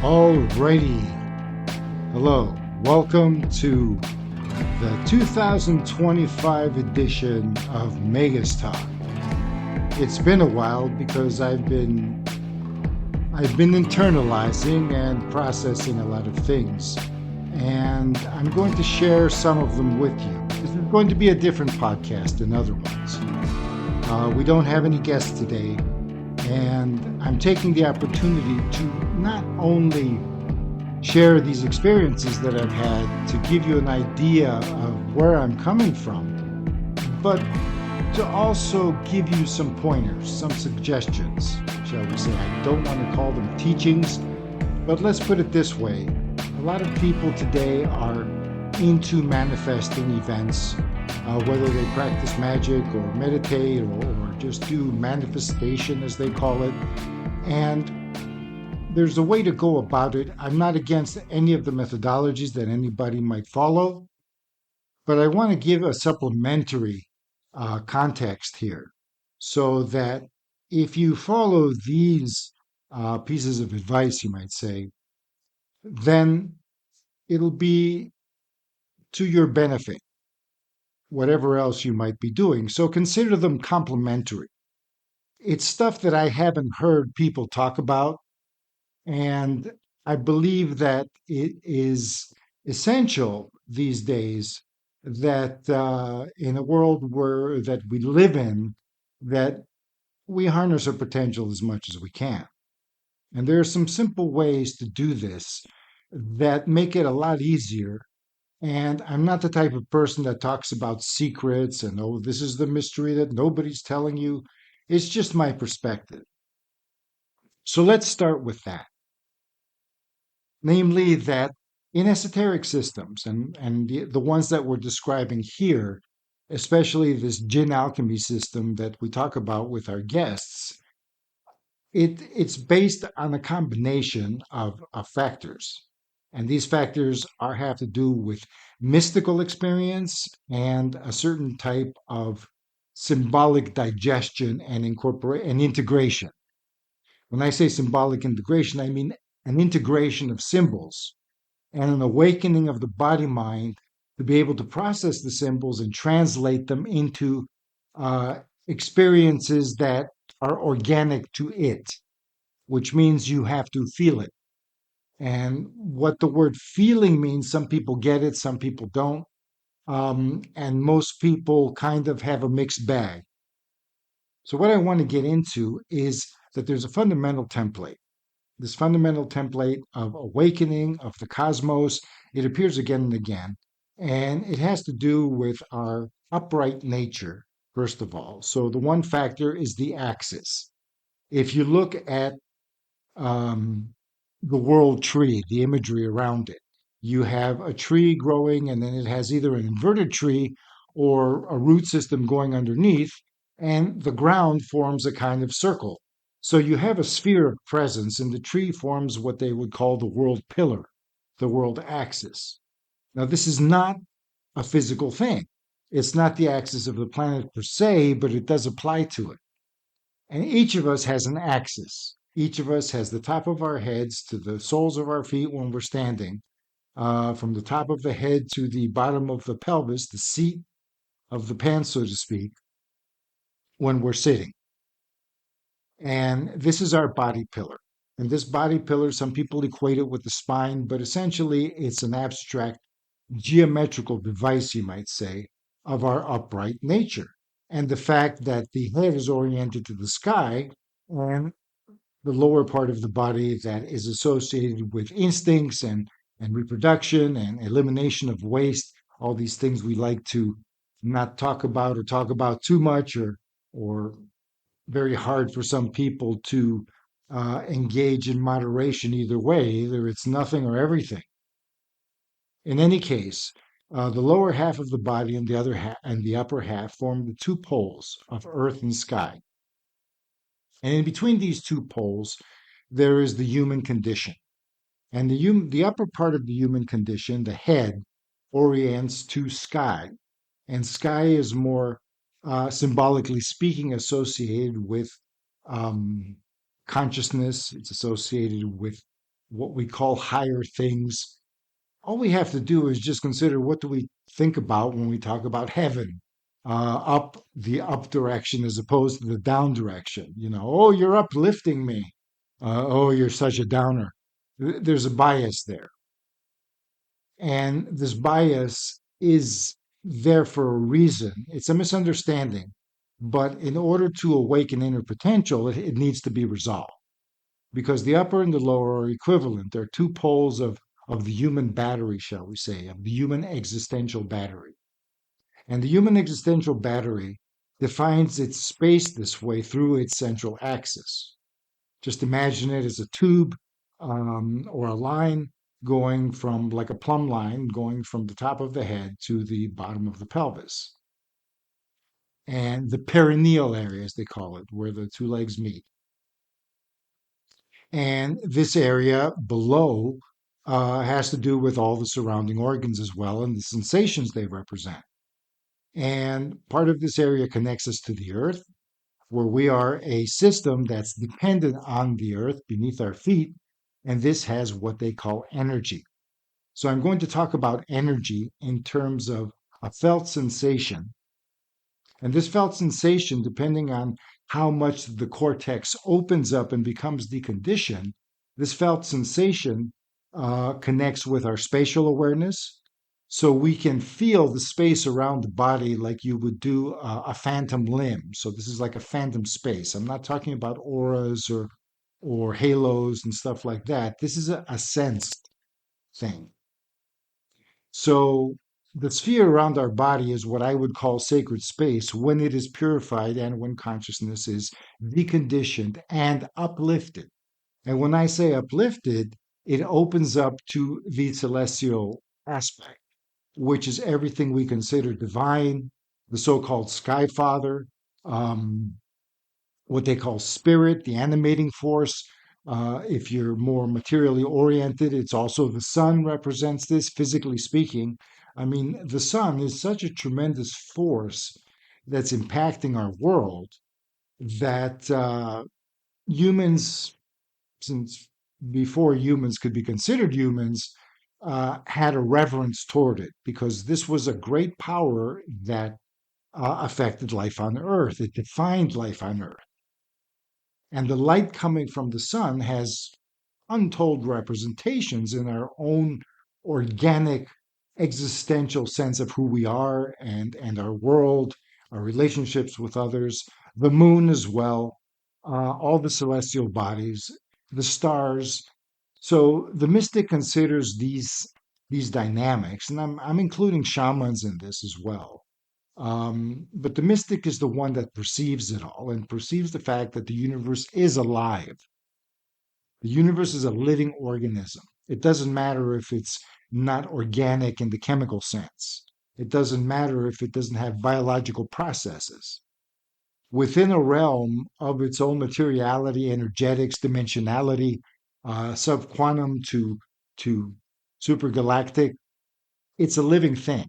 Alrighty. Hello. Welcome to the 2025 edition of Magus Talk. It's been a while because I've been internalizing and processing a lot of things, and I'm going to share some of them with you. This is going to be a different podcast than other ones. We don't have any guests today, and I'm taking the opportunity to not only share these experiences that I've had to give you an idea of where I'm coming from, but to also give you some pointers, some suggestions, shall we say. I don't want to call them teachings, but let's put it this way. A lot of people today are into manifesting events, whether they practice magic or meditate or just do manifestation, as they call it. And there's a way to go about it. I'm not against any of the methodologies that anybody might follow, but I want to give a supplementary context here so that if you follow these pieces of advice, you might say, then it'll be to your benefit, whatever else you might be doing. So consider them complementary. It's stuff that I haven't heard people talk about, and I believe that it is essential these days that in a world where that we live in, that we harness our potential as much as we can. And there are some simple ways to do this that make it a lot easier. And I'm not the type of person that talks about secrets and, oh, this is the mystery that nobody's telling you. It's just my perspective. So let's start with that. Namely, that in esoteric systems, and the ones that we're describing here, especially this gin alchemy system that we talk about with our guests, it's based on a combination of factors. And these factors have to do with mystical experience and a certain type of symbolic digestion and integration. When I say symbolic integration, I mean an integration of symbols and an awakening of the body mind to be able to process the symbols and translate them into experiences that are organic to it, which means you have to feel it. And what the word feeling means, some people get it, some people don't. And most people kind of have a mixed bag. So, what I want to get into is that there's a fundamental template. This fundamental template of awakening of the cosmos, it appears again and again. And it has to do with our upright nature, first of all. So, the one factor is the axis. If you look at the world tree, the imagery around it, you have a tree growing, and then it has either an inverted tree or a root system going underneath, and the ground forms a kind of circle. So you have a sphere of presence, and the tree forms what they would call the world pillar, the world axis. Now, this is not a physical thing. It's not the axis of the planet per se, but it does apply to it. And each of us has an axis. Each of us has the top of our heads to the soles of our feet when we're standing, from the top of the head to the bottom of the pelvis, the seat of the pants, so to speak, when we're sitting. And this is our body pillar. And this body pillar, some people equate it with the spine, but essentially it's an abstract geometrical device, you might say, of our upright nature. And the fact that the head is oriented to the sky and the lower part of the body that is associated with instincts and reproduction and elimination of waste, all these things we like to not talk about or talk about too much, or very hard for some people to engage in moderation either way. Either it's nothing or everything. In any case, the lower half of the body and the other half and the upper half form the two poles of earth and sky. And in between these two poles, there is the human condition. And the upper part of the human condition, the head, orients to sky. And sky is more, symbolically speaking, associated with consciousness. It's associated with what we call higher things. All we have to do is just consider what do we think about when we talk about heaven, up the up direction as opposed to the down direction. Oh, you're uplifting me. Oh, you're such a downer. There's a bias there. And this bias is there for a reason. It's a misunderstanding. But in order to awaken inner potential, it needs to be resolved because the upper and the lower are equivalent. They're two poles of the human battery, shall we say, of the human existential battery. And the human existential battery defines its space this way through its central axis. Just imagine it as a tube or a line going from, like a plumb line, going from the top of the head to the bottom of the pelvis. And the perineal area, as they call it, where the two legs meet. And this area below has to do with all the surrounding organs as well and the sensations they represent. And part of this area connects us to the earth, where we are a system that's dependent on the earth beneath our feet. And this has what they call energy. So I'm going to talk about energy in terms of a felt sensation. And this felt sensation, depending on how much the cortex opens up and becomes deconditioned, this felt sensation connects with our spatial awareness. So we can feel the space around the body like you would do a phantom limb. So this is like a phantom space. I'm not talking about auras or halos and stuff like that. This is a sensed thing. So the sphere around our body is what I would call sacred space when it is purified and when consciousness is deconditioned and uplifted. And when I say uplifted, it opens up to the celestial aspect, which is everything we consider divine, the so-called Sky Father, um, what they call spirit, the animating force. If you're more materially oriented, it's also the sun represents this, physically speaking. I mean, the sun is such a tremendous force that's impacting our world that humans, since before humans could be considered humans, had a reverence toward it because this was a great power that affected life on Earth. It defined life on Earth. And the light coming from the sun has untold representations in our own organic existential sense of who we are and our world, our relationships with others, the moon as well, all the celestial bodies, the stars. So the mystic considers these dynamics, and I'm including shamans in this as well. But the mystic is the one that perceives it all and perceives the fact that the universe is alive. The universe is a living organism. It doesn't matter if it's not organic in the chemical sense. It doesn't matter if it doesn't have biological processes. Within a realm of its own materiality, energetics, dimensionality, subquantum to supergalactic, it's a living thing.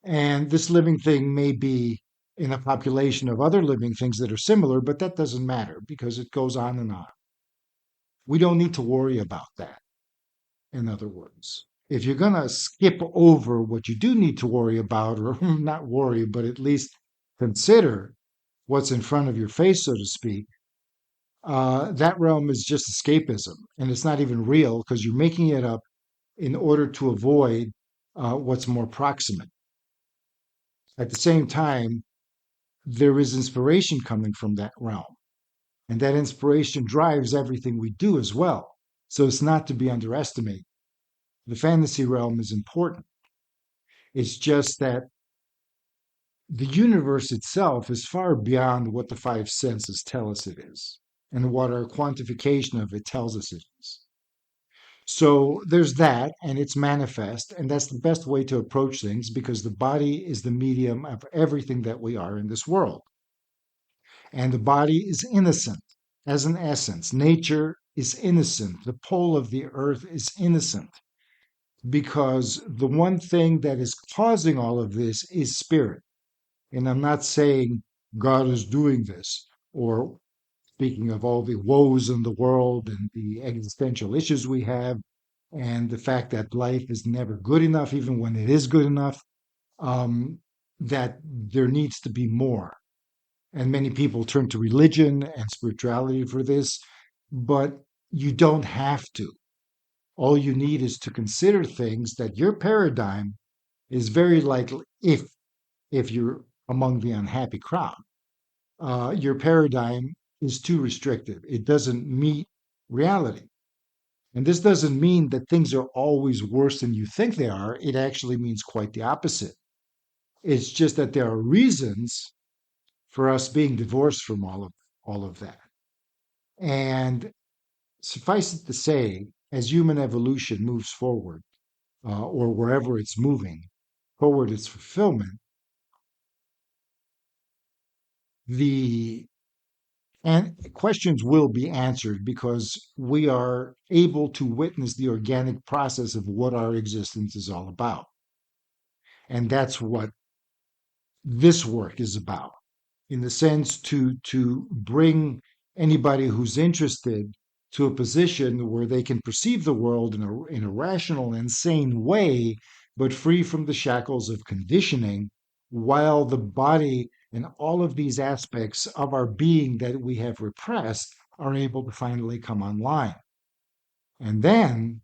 And this living thing may be in a population of other living things that are similar, but that doesn't matter because it goes on and on. We don't need to worry about that, in other words. If you're going to skip over what you do need to worry about, or not worry, but at least consider what's in front of your face, so to speak, that realm is just escapism. And it's not even real because you're making it up in order to avoid what's more proximate. At the same time, there is inspiration coming from that realm. And that inspiration drives everything we do as well. So it's not to be underestimated. The fantasy realm is important. It's just that the universe itself is far beyond what the five senses tell us it is and what our quantification of it tells us it is. So there's that, and it's manifest, and that's the best way to approach things because the body is the medium of everything that we are in this world. And the body is innocent as an essence. Nature is innocent. The pole of the earth is innocent because the one thing that is causing all of this is spirit. And I'm not saying God is doing this or speaking of all the woes in the world and the existential issues we have, and the fact that life is never good enough, even when it is good enough, um, that there needs to be more. And many people turn to religion and spirituality for this, but you don't have to. All you need is to consider things that your paradigm is very likely, if you're among the unhappy crowd, your paradigm is too restrictive. It doesn't meet reality. And this doesn't mean that things are always worse than you think they are. It actually means quite the opposite. It's just that there are reasons for us being divorced from all of that. And suffice it to say, as human evolution moves forward, or wherever it's moving toward its fulfillment, the and questions will be answered because we are able to witness the organic process of what our existence is all about. And that's what this work is about, in the sense to bring anybody who's interested to a position where they can perceive the world in a rational and sane way, but free from the shackles of conditioning, while the body and all of these aspects of our being that we have repressed are able to finally come online. And then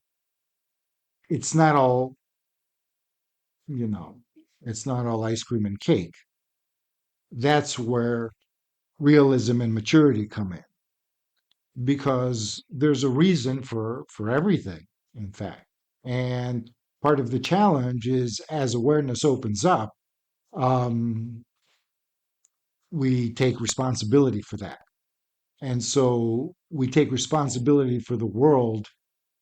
it's not all, you know, it's not all ice cream and cake. That's where realism and maturity come in, because there's a reason for everything, in fact. And part of the challenge is, as awareness opens up, um, we take responsibility for that. And so we take responsibility for the world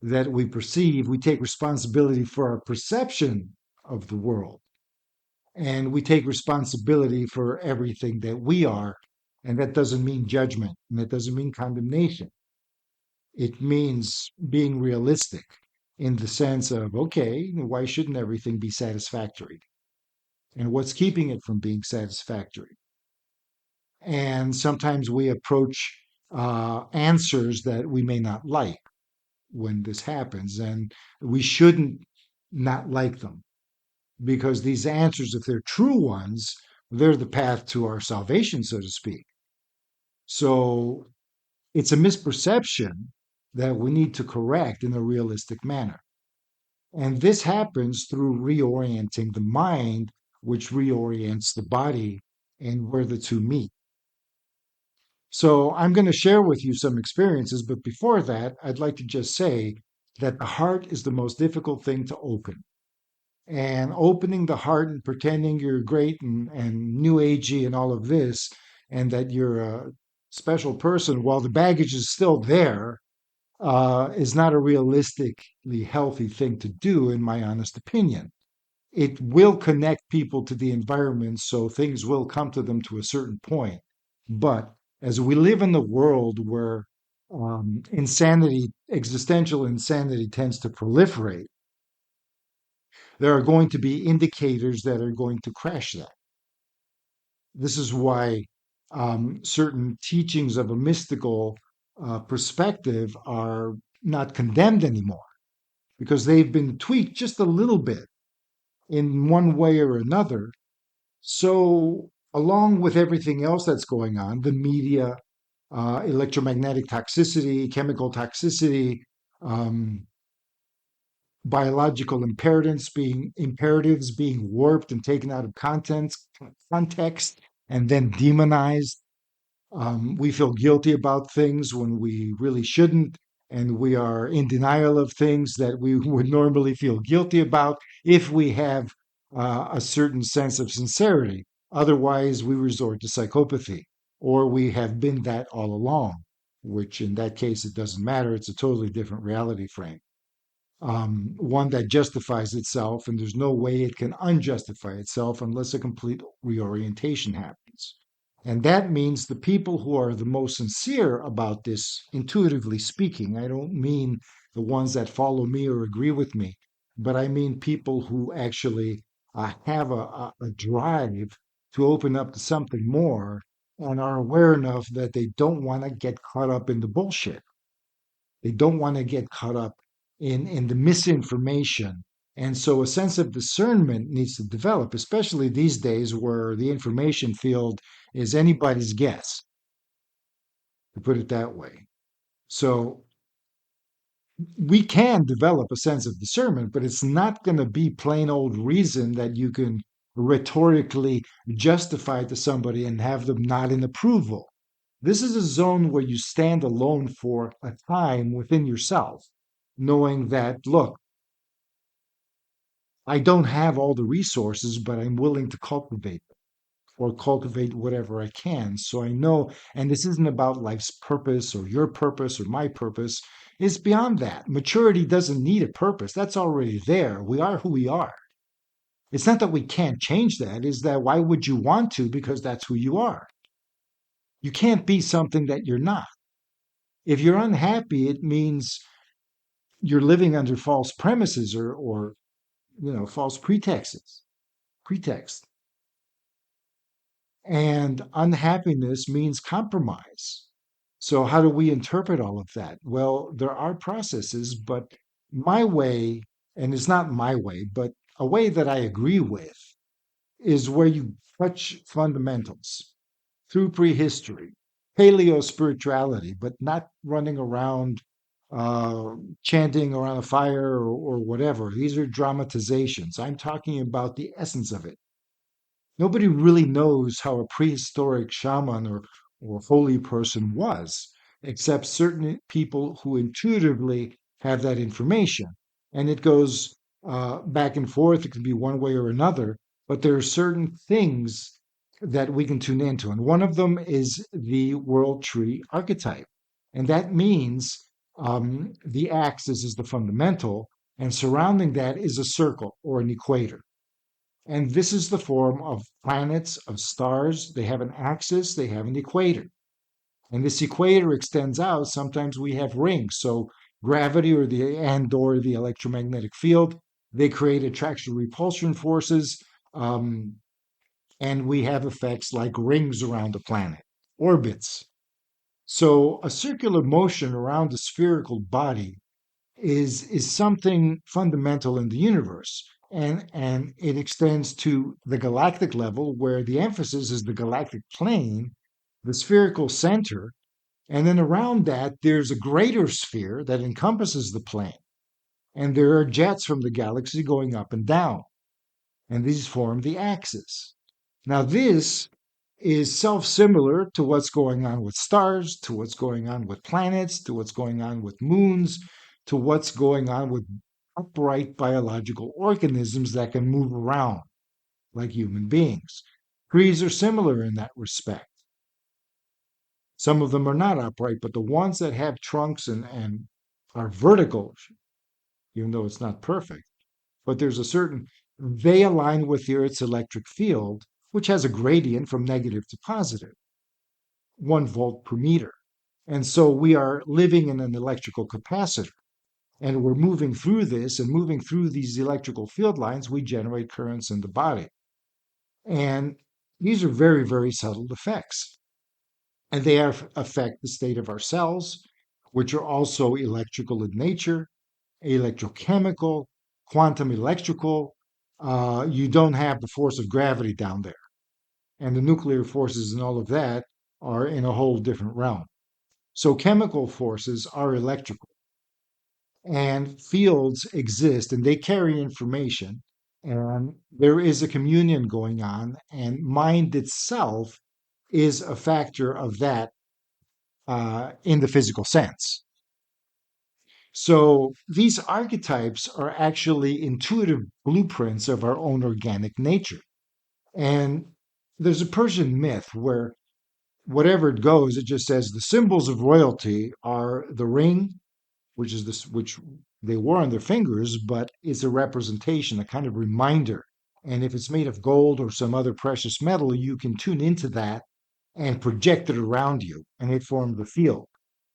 that we perceive. We take responsibility for our perception of the world. And we take responsibility for everything that we are. And that doesn't mean judgment, and that doesn't mean condemnation. It means being realistic in the sense of, okay, why shouldn't everything be satisfactory? And what's keeping it from being satisfactory? And sometimes we approach answers that we may not like when this happens, and we shouldn't not like them, because these answers, if they're true ones, they're the path to our salvation, so to speak. So it's a misperception that we need to correct in a realistic manner. And this happens through reorienting the mind, which reorients the body, and where the two meet. So I'm going to share with you some experiences, but before that, I'd like to just say that the heart is the most difficult thing to open. And opening the heart and pretending you're great and new agey and all of this, and that you're a special person while the baggage is still there, is not a realistically healthy thing to do, in my honest opinion. It will connect people to the environment, so things will come to them to a certain point. But as we live in a world where insanity, existential insanity, tends to proliferate, there are going to be indicators that are going to crash that. This is why certain teachings of a mystical perspective are not condemned anymore, because they've been tweaked just a little bit in one way or another. So, along with everything else that's going on, the media, electromagnetic toxicity, chemical toxicity, um, biological imperatives being warped and taken out of context and then demonized. We feel guilty about things when we really shouldn't, and we are in denial of things that we would normally feel guilty about if we have a certain sense of sincerity. Otherwise, we resort to psychopathy, or we have been that all along, which in that case, it doesn't matter. It's a totally different reality frame, one that justifies itself, and there's no way it can unjustify itself unless a complete reorientation happens. And that means the people who are the most sincere about this, intuitively speaking, I don't mean the ones that follow me or agree with me, but I mean people who actually have a drive to open up to something more, and are aware enough that they don't want to get caught up in the bullshit. They don't want to get caught up in the misinformation. And so a sense of discernment needs to develop, especially these days where the information field is anybody's guess, to put it that way. So we can develop a sense of discernment, but it's not going to be plain old reason that you can rhetorically justify to somebody and have them nod in approval. This is a zone where you stand alone for a time within yourself, knowing that, look, I don't have all the resources, but I'm willing to cultivate them or cultivate whatever I can. So I know, and this isn't about life's purpose or your purpose or my purpose. It's beyond that. Maturity doesn't need a purpose. That's already there. We are who we are. It's not that we can't change that, is that why would you want to? Because that's who you are. You can't be something that you're not. If you're unhappy, it means you're living under false premises or false pretext. And unhappiness means compromise. So, how do we interpret all of that? Well, there are processes, but my way, and it's not my way, but a way that I agree with, is where you touch fundamentals through prehistory, paleo spirituality, but not running around chanting around a fire or whatever. These are dramatizations. I'm talking about the essence of it. Nobody really knows how a prehistoric shaman or holy person was, except certain people who intuitively have that information. And it goes back and forth. It can be one way or another, but there are certain things that we can tune into. And one of them is the world tree archetype. And that means the axis is the fundamental, and surrounding that is a circle or an equator. And this is the form of planets, of stars. They have an axis, they have an equator. And this equator extends out. Sometimes we have rings. So gravity or the electromagnetic field, they create attraction repulsion forces. And we have effects like rings around the planet, orbits. So a circular motion around a spherical body is something fundamental in the universe. And it extends to the galactic level, where the emphasis is the galactic plane, the spherical center, and then around that there's a greater sphere that encompasses the plane. And there are jets from the galaxy going up and down, and these form the axis. Now, this is self-similar to what's going on with stars, to what's going on with planets, to what's going on with moons, to what's going on with upright biological organisms that can move around like human beings. Trees are similar in that respect. Some of them are not upright, but the ones that have trunks and are vertical, even though it's not perfect, but there's a certain, they align with the Earth's electric field, which has a gradient from negative to positive, 1 volt per meter. And so we are living in an electrical capacitor. And we're moving through this, and moving through these electrical field lines, we generate currents in the body. And these are very, very subtle effects. And they affect the state of our cells, which are also electrical in nature, electrochemical, quantum electrical. You don't have the force of gravity down there. And the nuclear forces and all of that are in a whole different realm. So chemical forces are electrical, and fields exist, and they carry information, and there is a communion going on, and mind itself is a factor of that in the physical sense. So these archetypes are actually intuitive blueprints of our own organic nature. And there's a Persian myth where whatever it goes, it just says the symbols of royalty are the ring, which they wore on their fingers, but it's a representation, a kind of reminder. And if it's made of gold or some other precious metal, you can tune into that and project it around you, and it forms the field.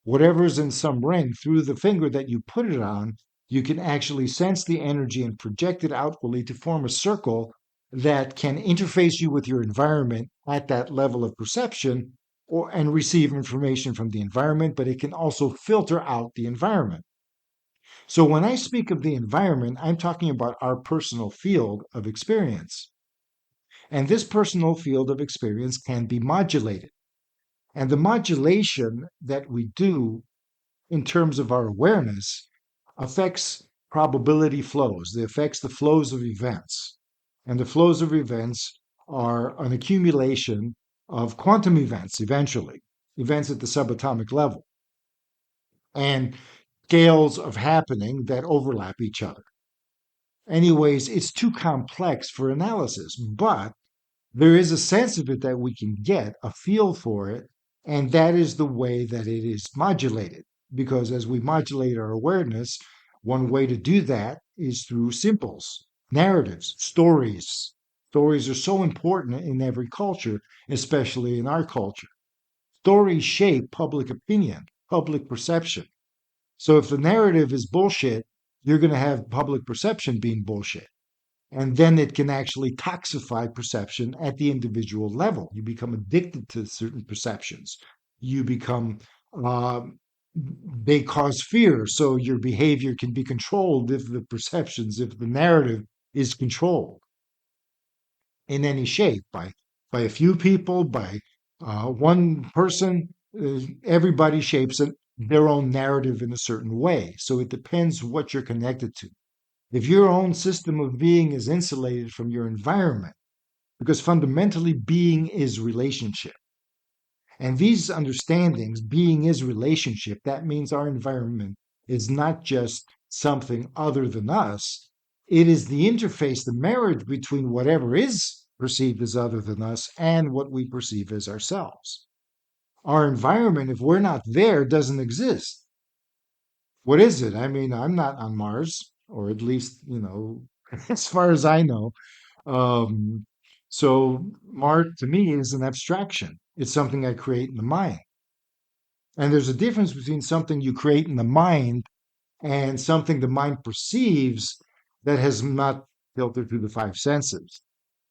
Whatever's in some ring, through the finger that you put it on, you can actually sense the energy and project it outwardly to form a circle that can interface you with your environment at that level of perception and receive information from the environment, but it can also filter out the environment. So when I speak of the environment, I'm talking about our personal field of experience. And this personal field of experience can be modulated. And the modulation that we do in terms of our awareness affects probability flows. It affects the flows of events. And the flows of events are an accumulation of quantum events eventually, events at the subatomic level, and scales of happening that overlap each other. Anyways, it's too complex for analysis, but there is a sense of it that we can get, a feel for it, and that is the way that it is modulated. Because as we modulate our awareness, one way to do that is through symbols, narratives, stories. Stories are so important in every culture, especially in our culture. Stories shape public opinion, public perception. So if the narrative is bullshit, you're going to have public perception being bullshit. And then it can actually toxify perception at the individual level. You become addicted to certain perceptions. You become, uh, they cause fear. So your behavior can be controlled if the perceptions, if the narrative is controlled in any shape by a few people, by one person. Everybody shapes their own narrative in a certain way. So it depends what you're connected to. If your own system of being is insulated from your environment, because fundamentally being is relationship. And these understandings, being is relationship, that means our environment is not just something other than us. It is the interface, the marriage between whatever is perceived as other than us and what we perceive as ourselves. Our environment, if we're not there, doesn't exist. What is it? I mean, I'm not on Mars, or at least, as far as I know. Um, so Mars to me is an abstraction. It's something I create in the mind. And there's a difference between something you create in the mind and something the mind perceives that has not filtered through the five senses.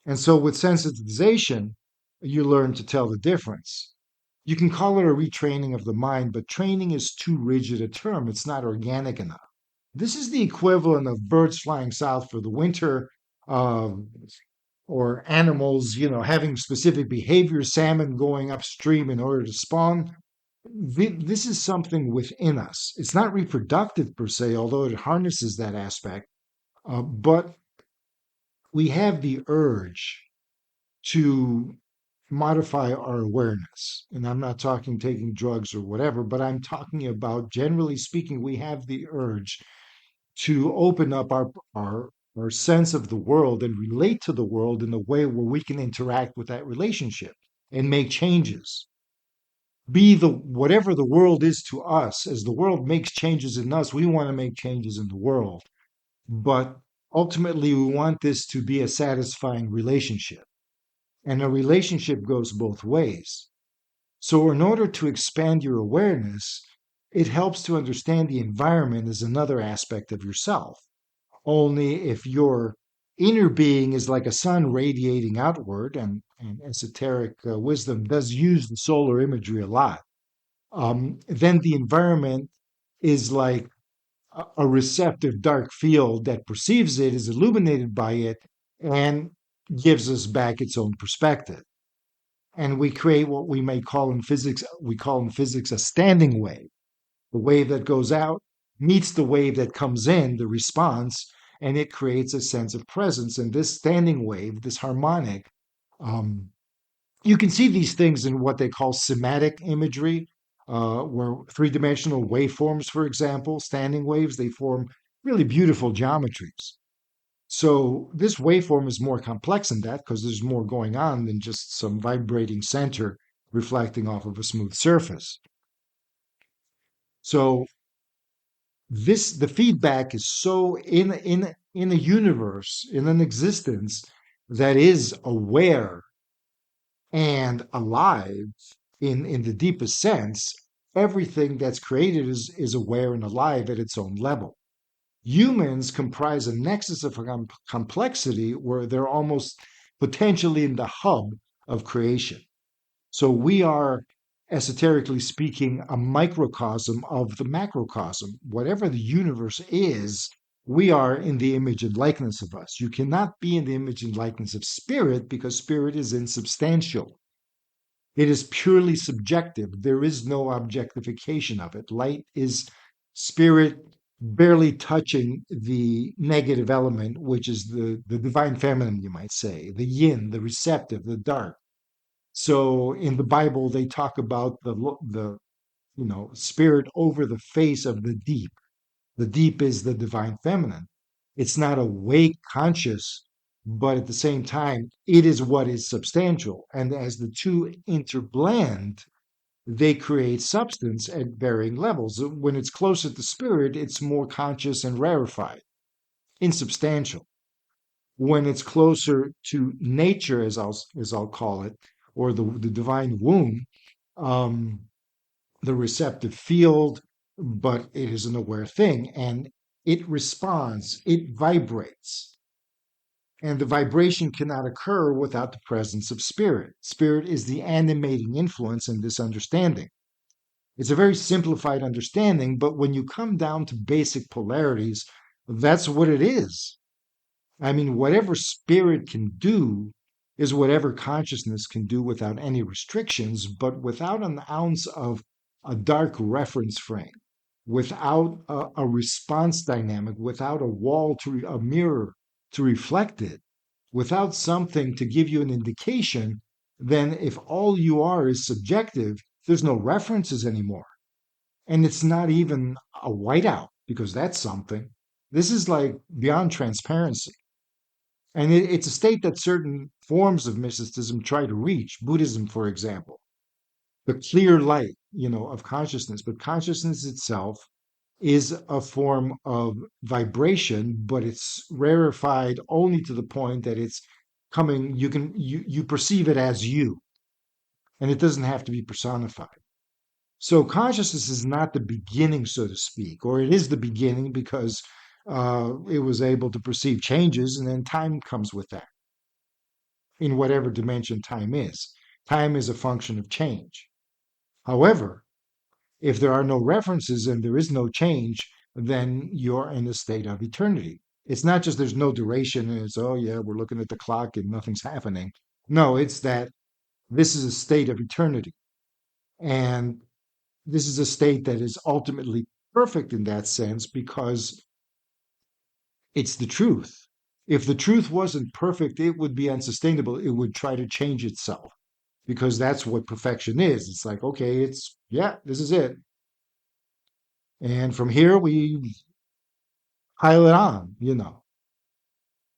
And so with sensitization, you learn to tell the difference. You can call it a retraining of the mind, but training is too rigid a term. It's not organic enough. This is the equivalent of birds flying south for the winter, uh, or animals, having specific behaviors, salmon going upstream in order to spawn. This is something within us. It's not reproductive per se, although it harnesses that aspect. But we have the urge to modify our awareness. And I'm not talking taking drugs or whatever, but I'm talking about, generally speaking, we have the urge to open up our sense of the world and relate to the world in a way where we can interact with that relationship and make changes. Be the whatever the world is to us, as the world makes changes in us, we want to make changes in the world. But ultimately, we want this to be a satisfying relationship. And a relationship goes both ways. So, in order to expand your awareness, it helps to understand the environment as another aspect of yourself. Only if your inner being is like a sun radiating outward, and esoteric wisdom does use the solar imagery a lot, then the environment is like a receptive dark field that perceives it, is illuminated by it, and gives us back its own perspective. And we create what we call in physics a standing wave. The wave that goes out meets the wave that comes in, the response, and it creates a sense of presence. And this standing wave, this harmonic, um, you can see these things in what they call somatic imagery, where three-dimensional waveforms, for example, standing waves, they form really beautiful geometries. So this waveform is more complex than that because there's more going on than just some vibrating center reflecting off of a smooth surface. So the feedback is so in a universe, in an existence that is aware and alive in the deepest sense. Everything that's created is aware and alive at its own level. Humans comprise a nexus of complexity where they're almost potentially in the hub of creation. So we are esoterically speaking, a microcosm of the macrocosm. Whatever the universe is, we are in the image and likeness of us. You cannot be in the image and likeness of spirit because spirit is insubstantial. It is purely subjective. There is no objectification of it. Light is spirit barely touching the negative element, which is the divine feminine, you might say, the yin, the receptive, the dark. So in the Bible, they talk about the spirit over the face of the deep. The deep is the divine feminine. It's not awake, conscious, but at the same time, it is what is substantial. And as the two interblend, they create substance at varying levels. When it's closer to spirit, it's more conscious and rarefied, insubstantial. When it's closer to nature, as I'll call it, or the divine womb, um, the receptive field, but it is an aware thing, and it responds, it vibrates. And the vibration cannot occur without the presence of spirit. Spirit is the animating influence in this understanding. It's a very simplified understanding, but when you come down to basic polarities, that's what it is. I mean, whatever spirit can do is whatever consciousness can do without any restrictions, but without an ounce of a dark reference frame, without a response dynamic, without a wall a mirror to reflect it, without something to give you an indication, then if all you are is subjective, there's no references anymore. And it's not even a whiteout because that's something. This is like beyond transparency. And it's a state that certain forms of mysticism try to reach. Buddhism, for example, the clear light, of consciousness. But consciousness itself is a form of vibration, but it's rarefied only to the point that it's coming. You perceive it as you, and it doesn't have to be personified. So consciousness is not the beginning, so to speak, or it is the beginning because it was able to perceive changes, and then time comes with that in whatever dimension time is. Time is a function of change. However, if there are no references and there is no change, then you're in a state of eternity. It's not just there's no duration and it's, oh, yeah, we're looking at the clock and nothing's happening. No, it's that this is a state of eternity. And this is a state that is ultimately perfect in that sense because it's the truth. If the truth wasn't perfect, it would be unsustainable. It would try to change itself because that's what perfection is. It's like, okay, this is it. And from here, we pile it on.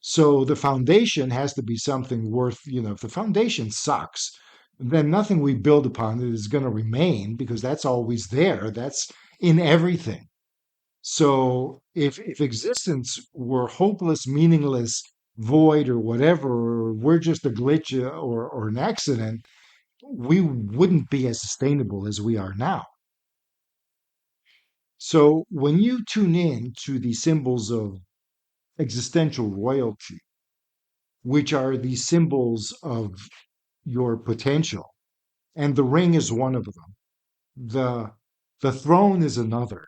So the foundation has to be something worth, if the foundation sucks, then nothing we build upon is going to remain because that's always there. That's in everything. So if existence were hopeless, meaningless, void, or whatever, or we're just a glitch or an accident, we wouldn't be as sustainable as we are now. So when you tune in to the symbols of existential royalty, which are the symbols of your potential, and the ring is one of them, the throne is another.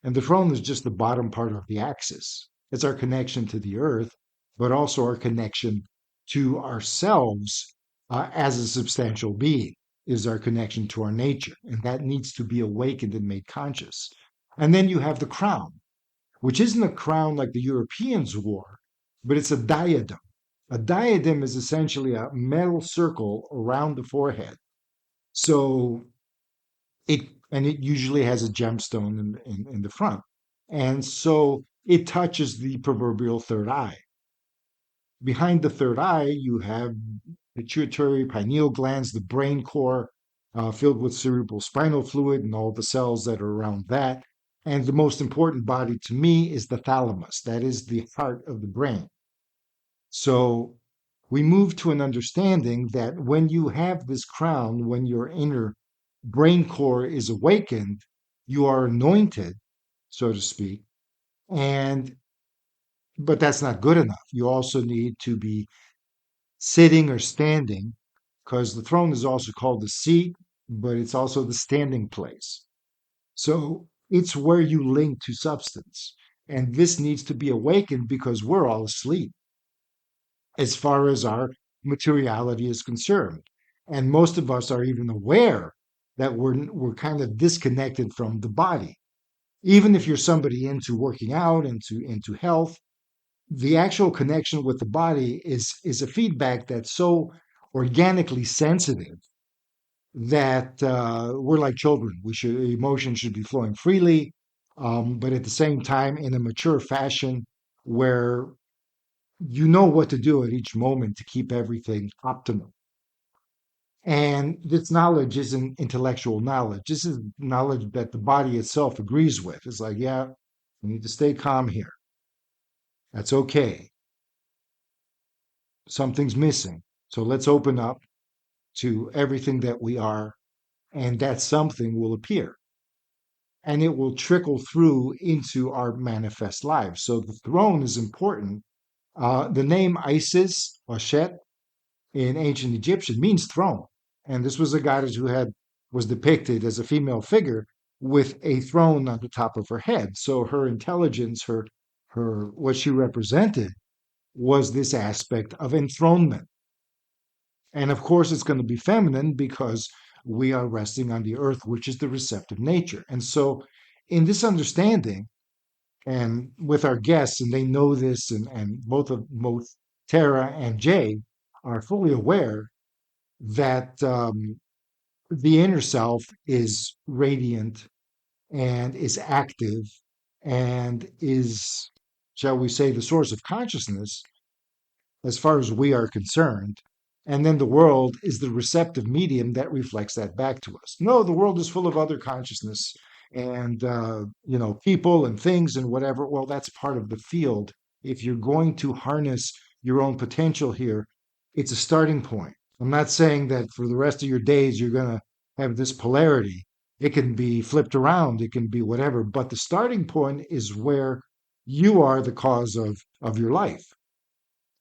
And the throne is just the bottom part of the axis. It's our connection to the earth, but also our connection to ourselves as a substantial being is our connection to our nature. And that needs to be awakened and made conscious. And then you have the crown, which isn't a crown like the Europeans wore, but it's a diadem. A diadem is essentially a metal circle around the forehead. So it usually has a gemstone in the front. And so it touches the proverbial third eye. Behind the third eye, you have pituitary, pineal glands, the brain core filled with cerebral spinal fluid and all the cells that are around that. And the most important body to me is the thalamus. That is the heart of the brain. So we move to an understanding that when you have this crown, when your inner brain core is awakened, you are anointed, so to speak. But that's not good enough. You also need to be sitting or standing, because the throne is also called the seat, but it's also the standing place. So it's where you link to substance. And this needs to be awakened because we're all asleep as far as our materiality is concerned. And most of us are even aware that we're kind of disconnected from the body. Even if you're somebody into working out, into health, the actual connection with the body is a feedback that's so organically sensitive that we're like children. We should emotions should be flowing freely, but at the same time in a mature fashion where you know what to do at each moment to keep everything optimal. And this knowledge isn't intellectual knowledge. This is knowledge that the body itself agrees with. It's like, yeah, you need to stay calm here. That's okay. Something's missing. So let's open up to everything that we are, and that something will appear. And it will trickle through into our manifest lives. So the throne is important. The name Isis or Shet in ancient Egyptian means throne. And this was a goddess who was depicted as a female figure with a throne on the top of her head. So her intelligence, her what she represented was this aspect of enthronement. And of course, it's going to be feminine because we are resting on the earth, which is the receptive nature. And so, in this understanding, and with our guests, and they know this, and both Tara and Jay are fully aware that the inner self is radiant and is active and is, shall we say, the source of consciousness as far as we are concerned. And then the world is the receptive medium that reflects that back to us. No, the world is full of other consciousness and, people and things and whatever. Well, that's part of the field. If you're going to harness your own potential here, it's a starting point. I'm not saying that for the rest of your days you're going to have this polarity. It can be flipped around, it can be whatever, but the starting point is where you are the cause of your life.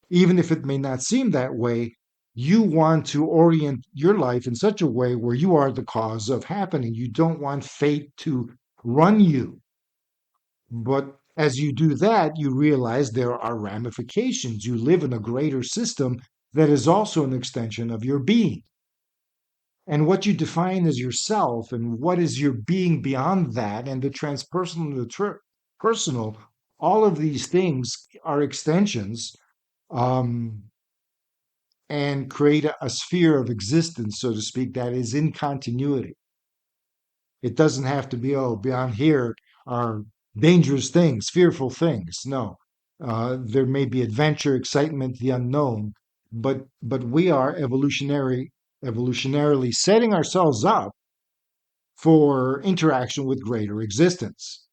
Even if it may not seem that way, you want to orient your life in such a way where you are the cause of happening. You don't want fate to run you. But as you do that, you realize there are ramifications. You live in a greater system that is also an extension of your being. And what you define as yourself and what is your being beyond that, and the transpersonal and the personal, all of these things are extensions um, and create a sphere of existence, so to speak, that is in continuity. It doesn't have to be, oh, beyond here are dangerous things, fearful things. No, there may be adventure, excitement, the unknown, but we are evolutionarily setting ourselves up for interaction with greater existence.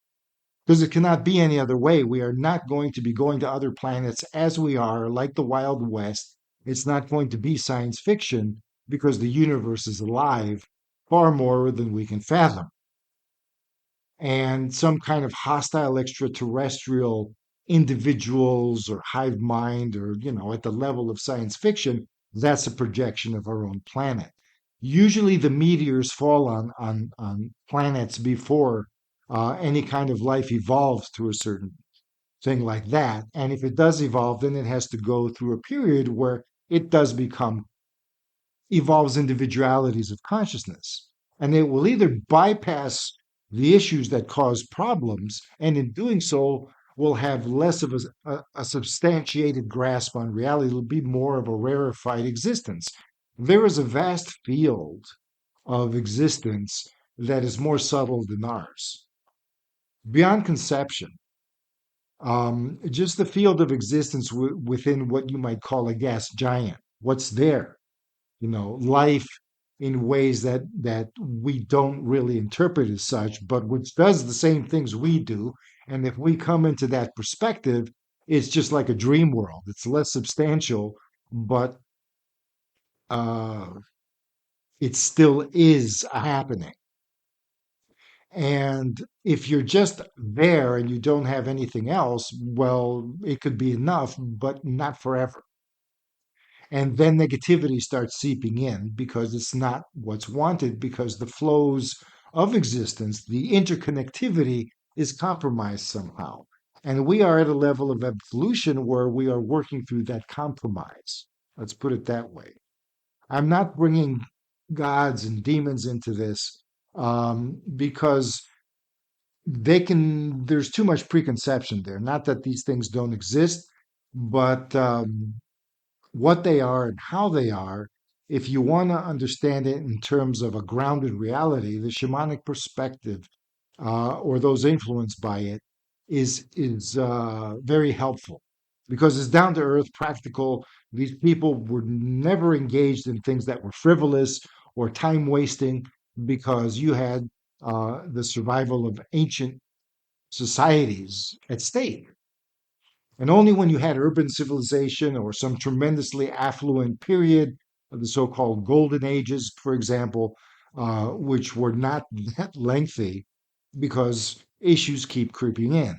Because it cannot be any other way. We are not going to be going to other planets as we are, like the Wild West. It's not going to be science fiction because the universe is alive far more than we can fathom. And some kind of hostile extraterrestrial individuals or hive mind or, at the level of science fiction, that's a projection of our own planet. Usually the meteors fall on planets before any kind of life evolves to a certain thing like that. And if it does evolve, then it has to go through a period where it does become evolves individualities of consciousness. And it will either bypass the issues that cause problems, and in doing so, will have less of a substantiated grasp on reality. It'll be more of a rarefied existence. There is a vast field of existence that is more subtle than ours. Beyond conception, just the field of existence within what you might call a gas giant. What's there? Life in ways that we don't really interpret as such, but which does the same things we do. And if we come into that perspective, it's just like a dream world. It's less substantial, but uh, it still is happening. And if you're just there and you don't have anything else, well, it could be enough, but not forever. And then negativity starts seeping in because it's not what's wanted, because the flows of existence, the interconnectivity, is compromised somehow. And we are at a level of evolution where we are working through that compromise. Let's put it that way. I'm not bringing gods and demons into this because there's too much preconception there. Not that these things don't exist, but what they are and how they are, if you want to understand it in terms of a grounded reality, the shamanic perspective or those influenced by it is very helpful because it's down to earth, practical. These people were never engaged in things that were frivolous or time wasting because you had the survival of ancient societies at stake. And only when you had urban civilization or some tremendously affluent period of the so called golden ages, for example, which were not that lengthy because issues keep creeping in.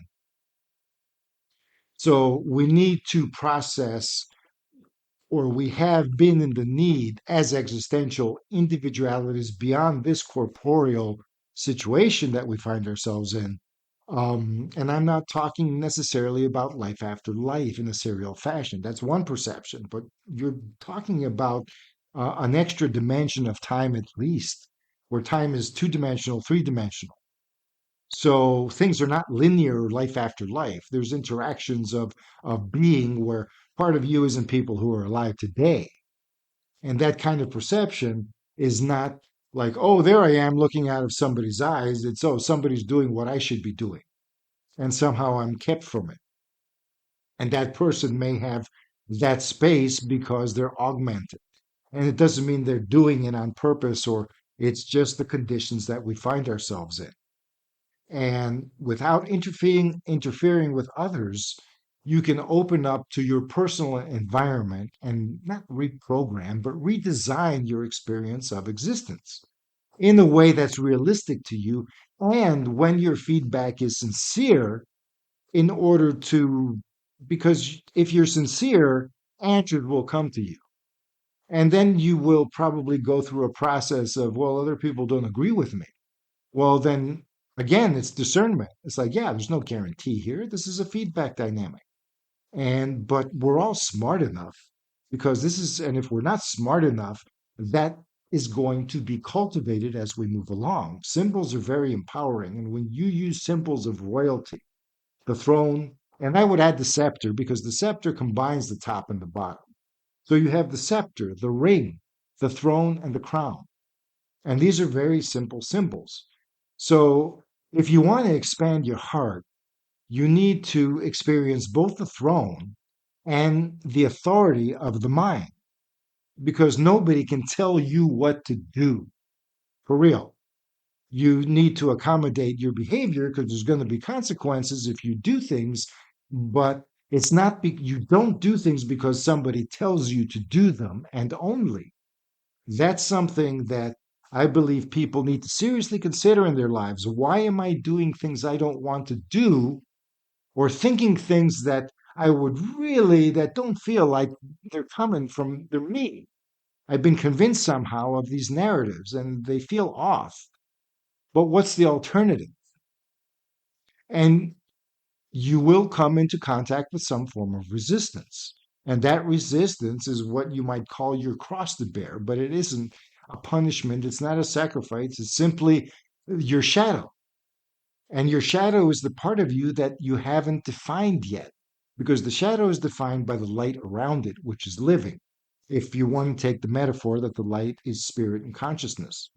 So we need to process, or we have been in the need as existential individualities beyond this corporeal situation that we find ourselves in. And I'm not talking necessarily about life after life in a serial fashion. That's one perception, but you're talking about an extra dimension of time at least, where time is two-dimensional, three-dimensional. So things are not linear life after life. There's interactions of being where part of you isn't people who are alive today. And that kind of perception is not like, oh, there I am looking out of somebody's eyes. It's, oh, somebody's doing what I should be doing. And somehow I'm kept from it. And that person may have that space because they're augmented. And it doesn't mean they're doing it on purpose or it's just the conditions that we find ourselves in. And without interfering with others, you can open up to your personal environment and not reprogram, but redesign your experience of existence in a way that's realistic to you. And when your feedback is sincere, in order to, because if you're sincere, answers will come to you. And then you will probably go through a process of, well, other people don't agree with me. Well, then again, it's discernment. It's like, yeah, there's no guarantee here. This is a feedback dynamic. But we're all smart enough because this is, and if we're not smart enough, that is going to be cultivated as we move along. Symbols are very empowering. And when you use symbols of royalty, the throne, and I would add the scepter because the scepter combines the top and the bottom. So you have the scepter, the ring, the throne, and the crown. And these are very simple symbols. So if you want to expand your heart, you need to experience both the throne and the authority of the mind because nobody can tell you what to do for real. You need to accommodate your behavior because there's going to be consequences if you do things, but it's not you don't do things because somebody tells you to do them and only. That's something that I believe people need to seriously consider in their lives. Why am I doing things I don't want to do or thinking things that I would really, that don't feel like they're coming from, they're me? I've been convinced somehow of these narratives and they feel off. But what's the alternative? And you will come into contact with some form of resistance. And that resistance is what you might call your cross to bear, but it isn't a punishment. It's not a sacrifice. It's simply your shadow. And your shadow is the part of you that you haven't defined yet, because the shadow is defined by the light around it, which is living. If you want to take the metaphor that the light is spirit and consciousness.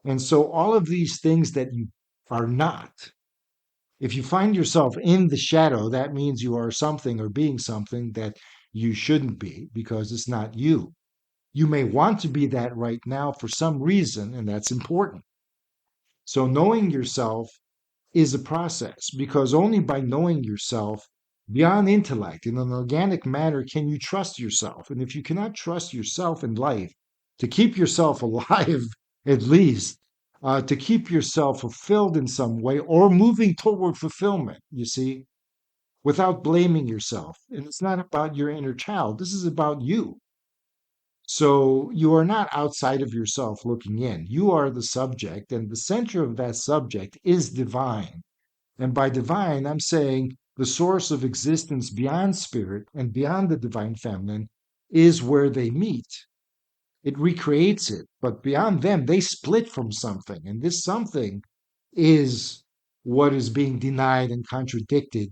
And so all of these things that you are not, if you find yourself in the shadow, that means you are something or being something that you shouldn't be because it's not you. You may want to be that right now for some reason, and that's important. So knowing yourself is a process because only by knowing yourself beyond intellect in an organic manner can you trust yourself. And if you cannot trust yourself in life to keep yourself alive, at least, to keep yourself fulfilled in some way or moving toward fulfillment, you see, without blaming yourself. And it's not about your inner child, this is about you. So you are not outside of yourself looking in. You are the subject, and the center of that subject is divine. And by divine, I'm saying the source of existence beyond spirit and beyond the divine feminine is where they meet. It recreates it. But beyond them, they split from something. And this something is what is being denied and contradicted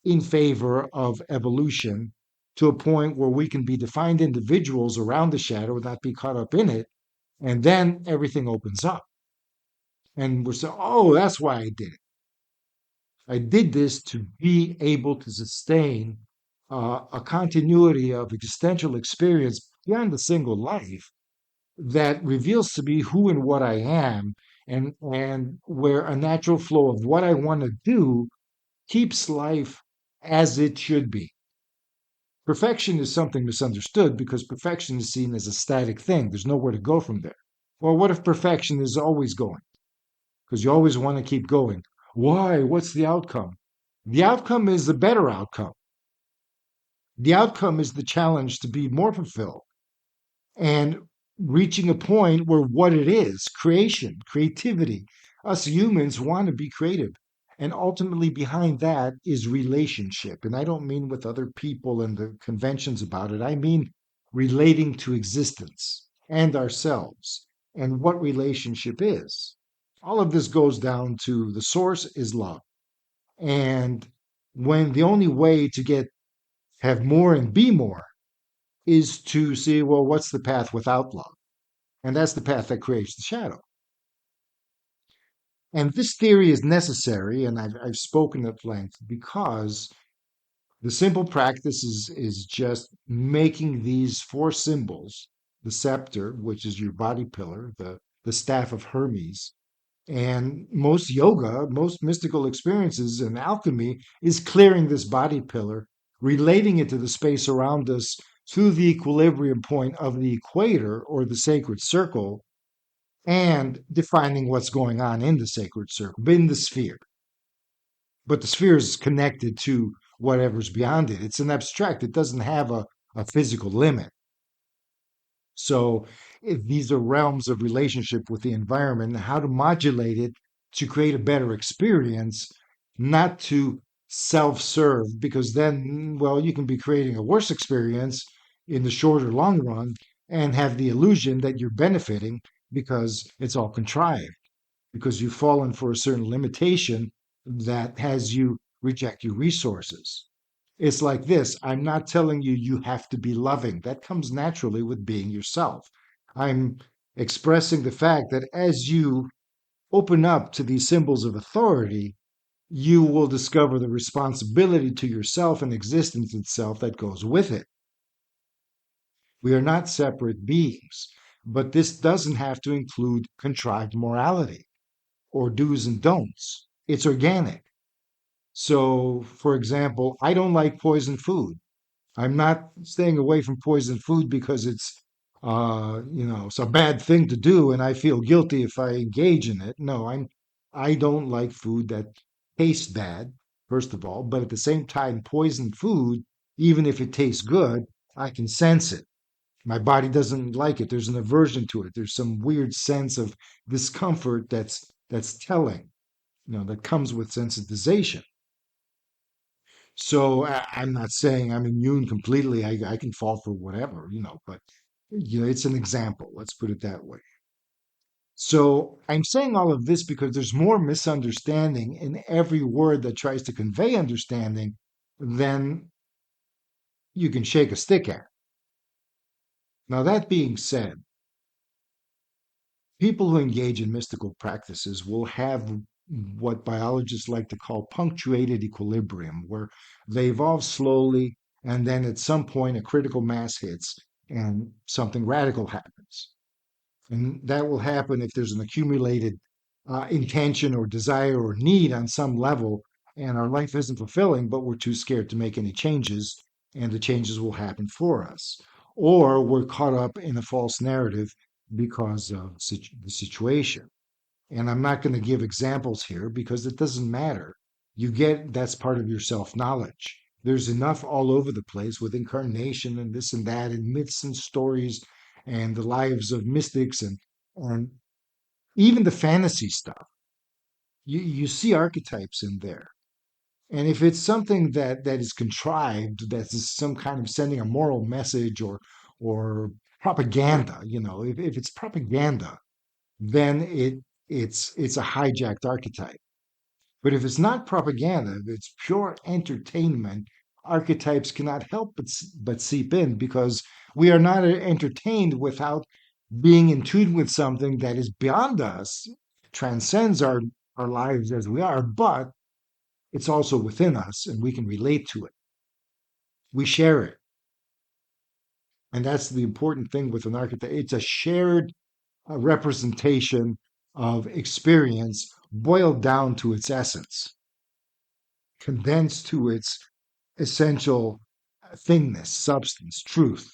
in favor of evolution to a point where we can be defined individuals around the shadow and not be caught up in it. And then everything opens up. And we're saying, oh, that's why I did it. I did this to be able to sustain a continuity of existential experience beyond a single life that reveals to me who and what I am, and where a natural flow of what I want to do keeps life as it should be. Perfection is something misunderstood because perfection is seen as a static thing. There's nowhere to go from there. Well, what if perfection is always going? Because you always want to keep going. Why? What's the outcome? The outcome is the better outcome. The outcome is the challenge to be more fulfilled and reaching a point where what it is, creation, creativity, us humans want to be creative. And ultimately, behind that is relationship. And I don't mean with other people and the conventions about it, I mean relating to existence and ourselves and what relationship is. All of this goes down to the source is love. And when the only way to get have more and be more is to see, well, what's the path without love? And that's the path that creates the shadow. And this theory is necessary, and I've spoken at length because the simple practice is just making these four symbols, the scepter, which is your body pillar, the staff of Hermes, and most yoga, most mystical experiences and alchemy is clearing this body pillar, relating it to the space around us to the equilibrium point of the equator or the sacred circle, and defining what's going on in the sacred circle, in the sphere. But the sphere is connected to whatever's beyond it. It's an abstract, it doesn't have a physical limit. So these are realms of relationship with the environment and how to modulate it to create a better experience, not to self-serve, because then, well, you can be creating a worse experience in the short or long run and have the illusion that you're benefiting because it's all contrived, because you've fallen for a certain limitation that has you reject your resources. It's like this. I'm not telling you you have to be loving. That comes naturally with being yourself. I'm expressing the fact that as you open up to these symbols of authority, you will discover the responsibility to yourself and existence itself that goes with it. We are not separate beings, but this doesn't have to include contrived morality or do's and don'ts. It's organic. So, for example, I don't like poison food. I'm not staying away from poison food because it's a bad thing to do, and I feel guilty if I engage in it. No, I don't like food that tastes bad, first of all, but at the same time, poison food, even if it tastes good, I can sense it. My body doesn't like it. There's an aversion to it. There's some weird sense of discomfort that's telling, that comes with sensitization. So I'm not saying I'm immune completely. I can fall for whatever, but it's an example. Let's put it that way. So I'm saying all of this because there's more misunderstanding in every word that tries to convey understanding than you can shake a stick at. Now, that being said, people who engage in mystical practices will have what biologists like to call punctuated equilibrium, where they evolve slowly and then at some point a critical mass hits and something radical happens. And that will happen if there's an accumulated intention or desire or need on some level, and our life isn't fulfilling, but we're too scared to make any changes, and the changes will happen for us. Or we're caught up in a false narrative because of the situation. And I'm not going to give examples here because it doesn't matter. That's part of your self knowledge. There's enough all over the place with incarnation and this and that, and myths and stories and the lives of mystics and even the fantasy stuff. You see archetypes in there. And if it's something that is contrived, that is some kind of sending a moral message or propaganda, if it's propaganda, then it's a hijacked archetype. But if it's not propaganda, if it's pure entertainment, archetypes cannot help but seep in because we are not entertained without being in tune with something that is beyond us, transcends our lives as we are, but it's also within us and we can relate to it. We share it. And that's the important thing with an archetype. It's a shared representation of experience boiled down to its essence, condensed to its essential thingness, substance, truth.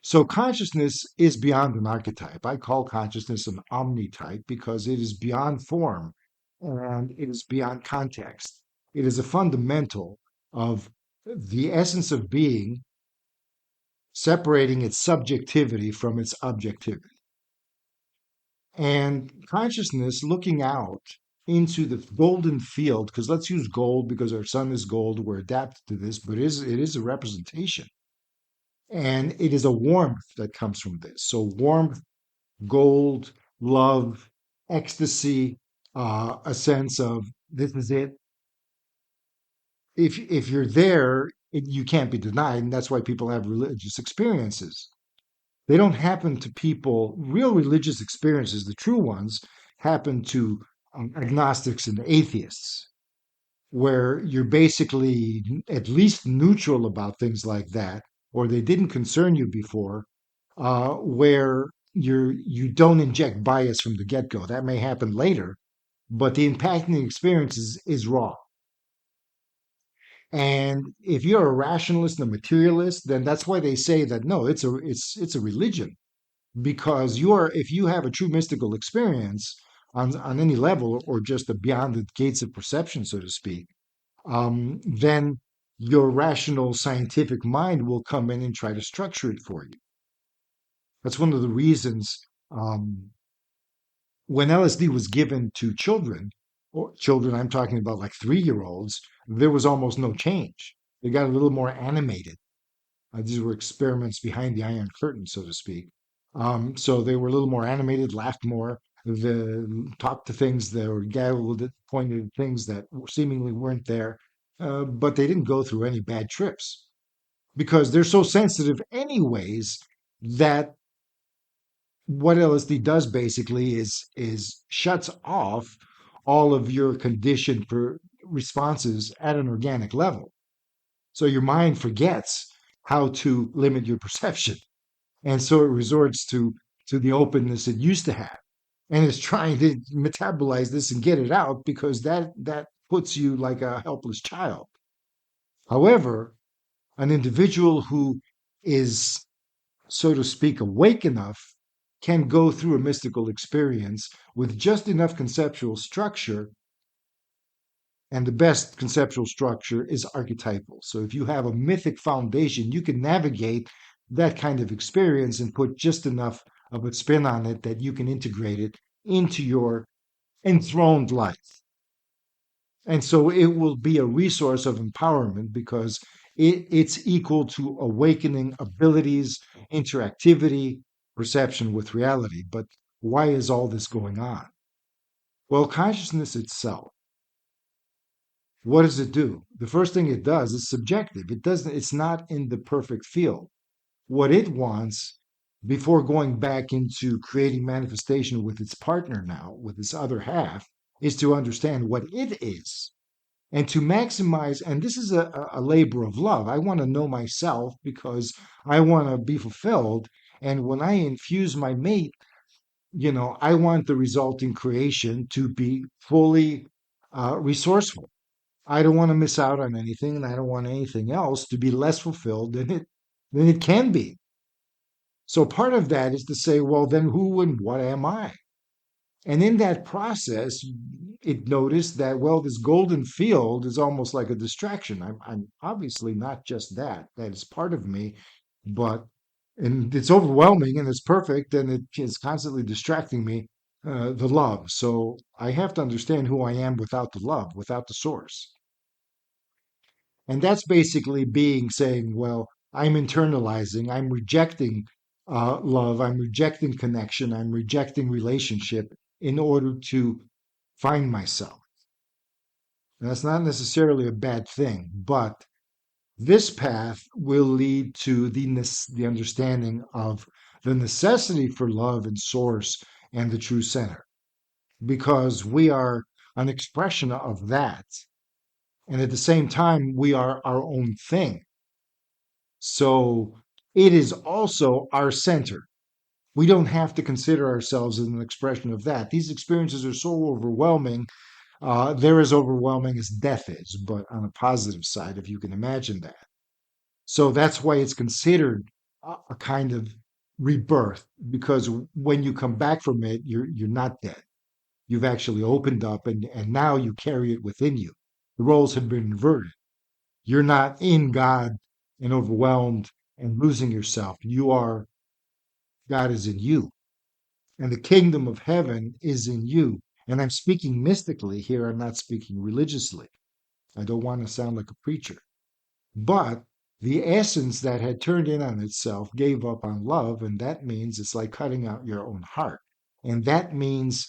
So consciousness is beyond an archetype. I call consciousness an omnitype because it is beyond form and it is beyond context. It is a fundamental of the essence of being separating its subjectivity from its objectivity. And consciousness looking out into the golden field, because let's use gold because our sun is gold, we're adapted to this, but it is a representation. And it is a warmth that comes from this. So warmth, gold, love, ecstasy, a sense of this is it. If you're there, you can't be denied, and that's why people have religious experiences. They don't happen to people. Real religious experiences, the true ones, happen to agnostics and atheists, where you're basically at least neutral about things like that, or they didn't concern you before, where you don't inject bias from the get-go. That may happen later, but the impacting experience is raw. And if you're a rationalist and a materialist, then that's why they say that no, it's a religion. Because if you have a true mystical experience on any level or just beyond the gates of perception, so to speak, then your rational scientific mind will come in and try to structure it for you. That's one of the reasons when LSD was given to children, or children, I'm talking about like 3-year-olds, there was almost no change. They got a little more animated. These were experiments behind the Iron Curtain, so to speak. So they were a little more animated, laughed more, talked to things that were gaggled, pointed at things that seemingly weren't there, but they didn't go through any bad trips because they're so sensitive, anyways, that what LSD does basically is shuts off all of your conditioned responses at an organic level. So your mind forgets how to limit your perception. And so it resorts to the openness it used to have. And it's trying to metabolize this and get it out because that puts you like a helpless child. However, an individual who is, so to speak, awake enough can go through a mystical experience with just enough conceptual structure. And the best conceptual structure is archetypal. So if you have a mythic foundation, you can navigate that kind of experience and put just enough of a spin on it that you can integrate it into your enthroned life. And so it will be a resource of empowerment because it's equal to awakening abilities, interactivity, perception with reality. But why is all this going on? Well, consciousness itself, what does it do? The first thing it does is subjective. It's not in the perfect field. What it wants before going back into creating manifestation with its partner now, with its other half, is to understand what it is and to maximize. And this is a labor of love. I want to know myself because I want to be fulfilled. And when I infuse my mate, I want the resulting creation to be fully resourceful. I don't want to miss out on anything, and I don't want anything else to be less fulfilled than it can be. So part of that is to say, well, then who and what am I? And in that process, it noticed that, well, this golden field is almost like a distraction. I'm obviously not just that. That is part of me, but And it's overwhelming and it's perfect and it is constantly distracting me, the love. So I have to understand who I am without the love, without the source. And that's basically being saying, well, I'm internalizing, I'm rejecting love, I'm rejecting connection, I'm rejecting relationship in order to find myself. And that's not necessarily a bad thing, but this path will lead to the understanding of the necessity for love and source and the true center, because we are an expression of that. And at the same time, we are our own thing. So it is also our center. We don't have to consider ourselves as an expression of that. These experiences are so overwhelming. They're as overwhelming as death is, but on a positive side, if you can imagine that. So that's why it's considered a kind of rebirth, because when you come back from it, you're not dead. You've actually opened up, and now you carry it within you. The roles have been inverted. You're not in God and overwhelmed and losing yourself. You are, God is in you, and the kingdom of heaven is in you. And I'm speaking mystically here. I'm not speaking religiously. I don't want to sound like a preacher. But the essence that had turned in on itself gave up on love, and that means it's like cutting out your own heart. And that means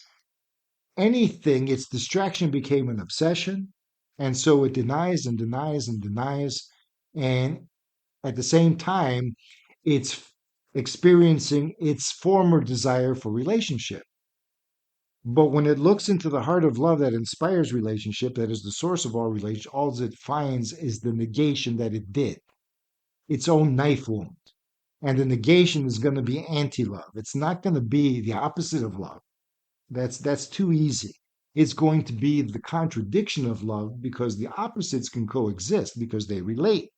anything, its distraction became an obsession. And so it denies and denies and denies. And at the same time, it's experiencing its former desire for relationship. But when it looks into the heart of love that inspires relationship, that is the source of all relation, all it finds is the negation that it did, its own knife wound. And the negation is going to be anti-love. It's not going to be the opposite of love. That's too easy. It's going to be the contradiction of love, because the opposites can coexist because they relate.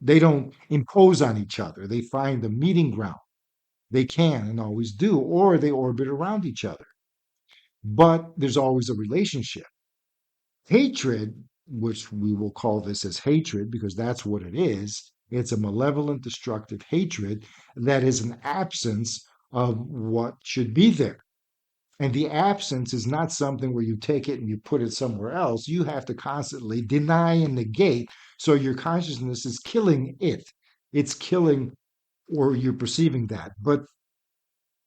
They don't impose on each other. They find a meeting ground. They can and always do, or they orbit around each other. But there's always a relationship. Hatred, which we will call this as hatred because that's what it is, it's a malevolent, destructive hatred that is an absence of what should be there. And the absence is not something where you take it and you put it somewhere else. You have to constantly deny and negate. So your consciousness is killing it. It's killing, or you're perceiving that. But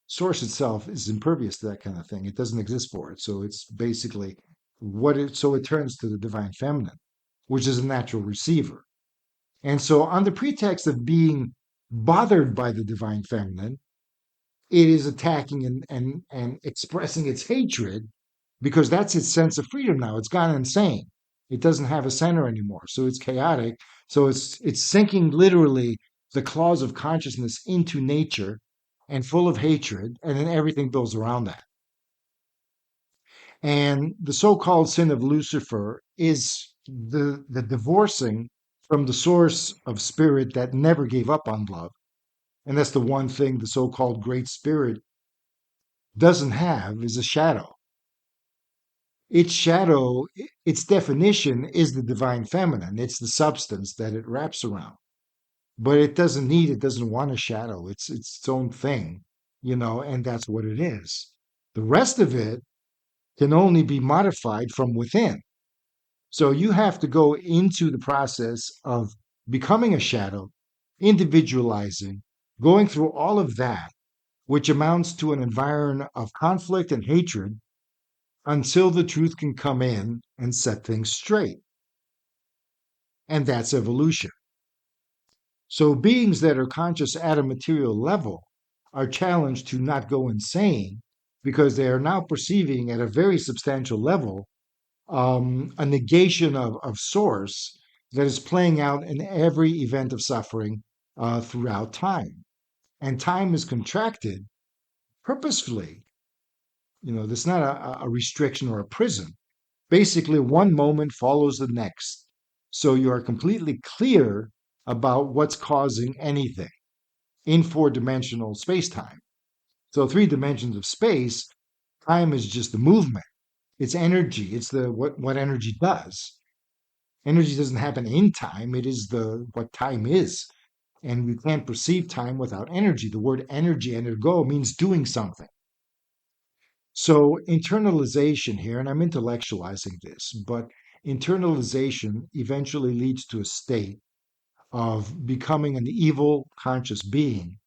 source itself is impervious to that kind of thing. It doesn't exist for it. So it's basically so it turns to the divine feminine, which is a natural receiver. And so, on the pretext of being bothered by the divine feminine, it is attacking and expressing its hatred, because that's its sense of freedom now. It's gone insane. It doesn't have a center anymore. So it's chaotic. So it's sinking literally the claws of consciousness into nature and full of hatred, and then everything builds around that. And the so-called sin of Lucifer is the divorcing from the source of spirit that never gave up on love. And that's the one thing the so-called great spirit doesn't have, is a shadow. Its shadow, its definition is the divine feminine. It's the substance that it wraps around. But it doesn't want a shadow. It's own thing, and that's what it is. The rest of it can only be modified from within. So you have to go into the process of becoming a shadow, individualizing, going through all of that, which amounts to an environment of conflict and hatred, until the truth can come in and set things straight. And that's evolution. So beings that are conscious at a material level are challenged to not go insane, because they are now perceiving at a very substantial level a negation of source that is playing out in every event of suffering throughout time. And time is contracted purposefully. This is not a restriction or a prison. Basically, one moment follows the next. So you are completely clear about what's causing anything in four-dimensional space-time. So 3 dimensions of space, time is just the movement. It's energy. It's what energy does. Energy doesn't happen in time. It is what time is. and we can't perceive time without energy. The word energy, energo, means doing something. So internalization here, and I'm intellectualizing this, but internalization eventually leads to a state of becoming an evil conscious being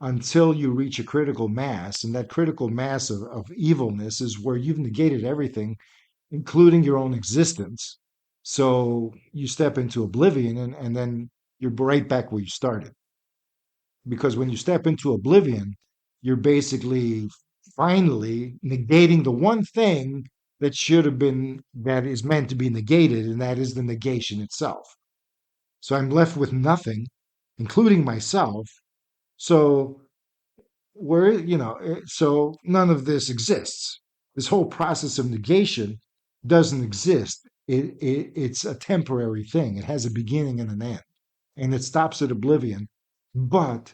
until you reach a critical mass. And that critical mass of evilness is where you've negated everything, including your own existence. So you step into oblivion, and then you're right back where you started. Because when you step into oblivion, you're basically finally negating the one thing that should have been, that is meant to be negated, and that is the negation itself. So I'm left with nothing, including myself. So so none of this exists. This whole process of negation doesn't exist. It's a temporary thing. It has a beginning and an end, and it stops at oblivion. But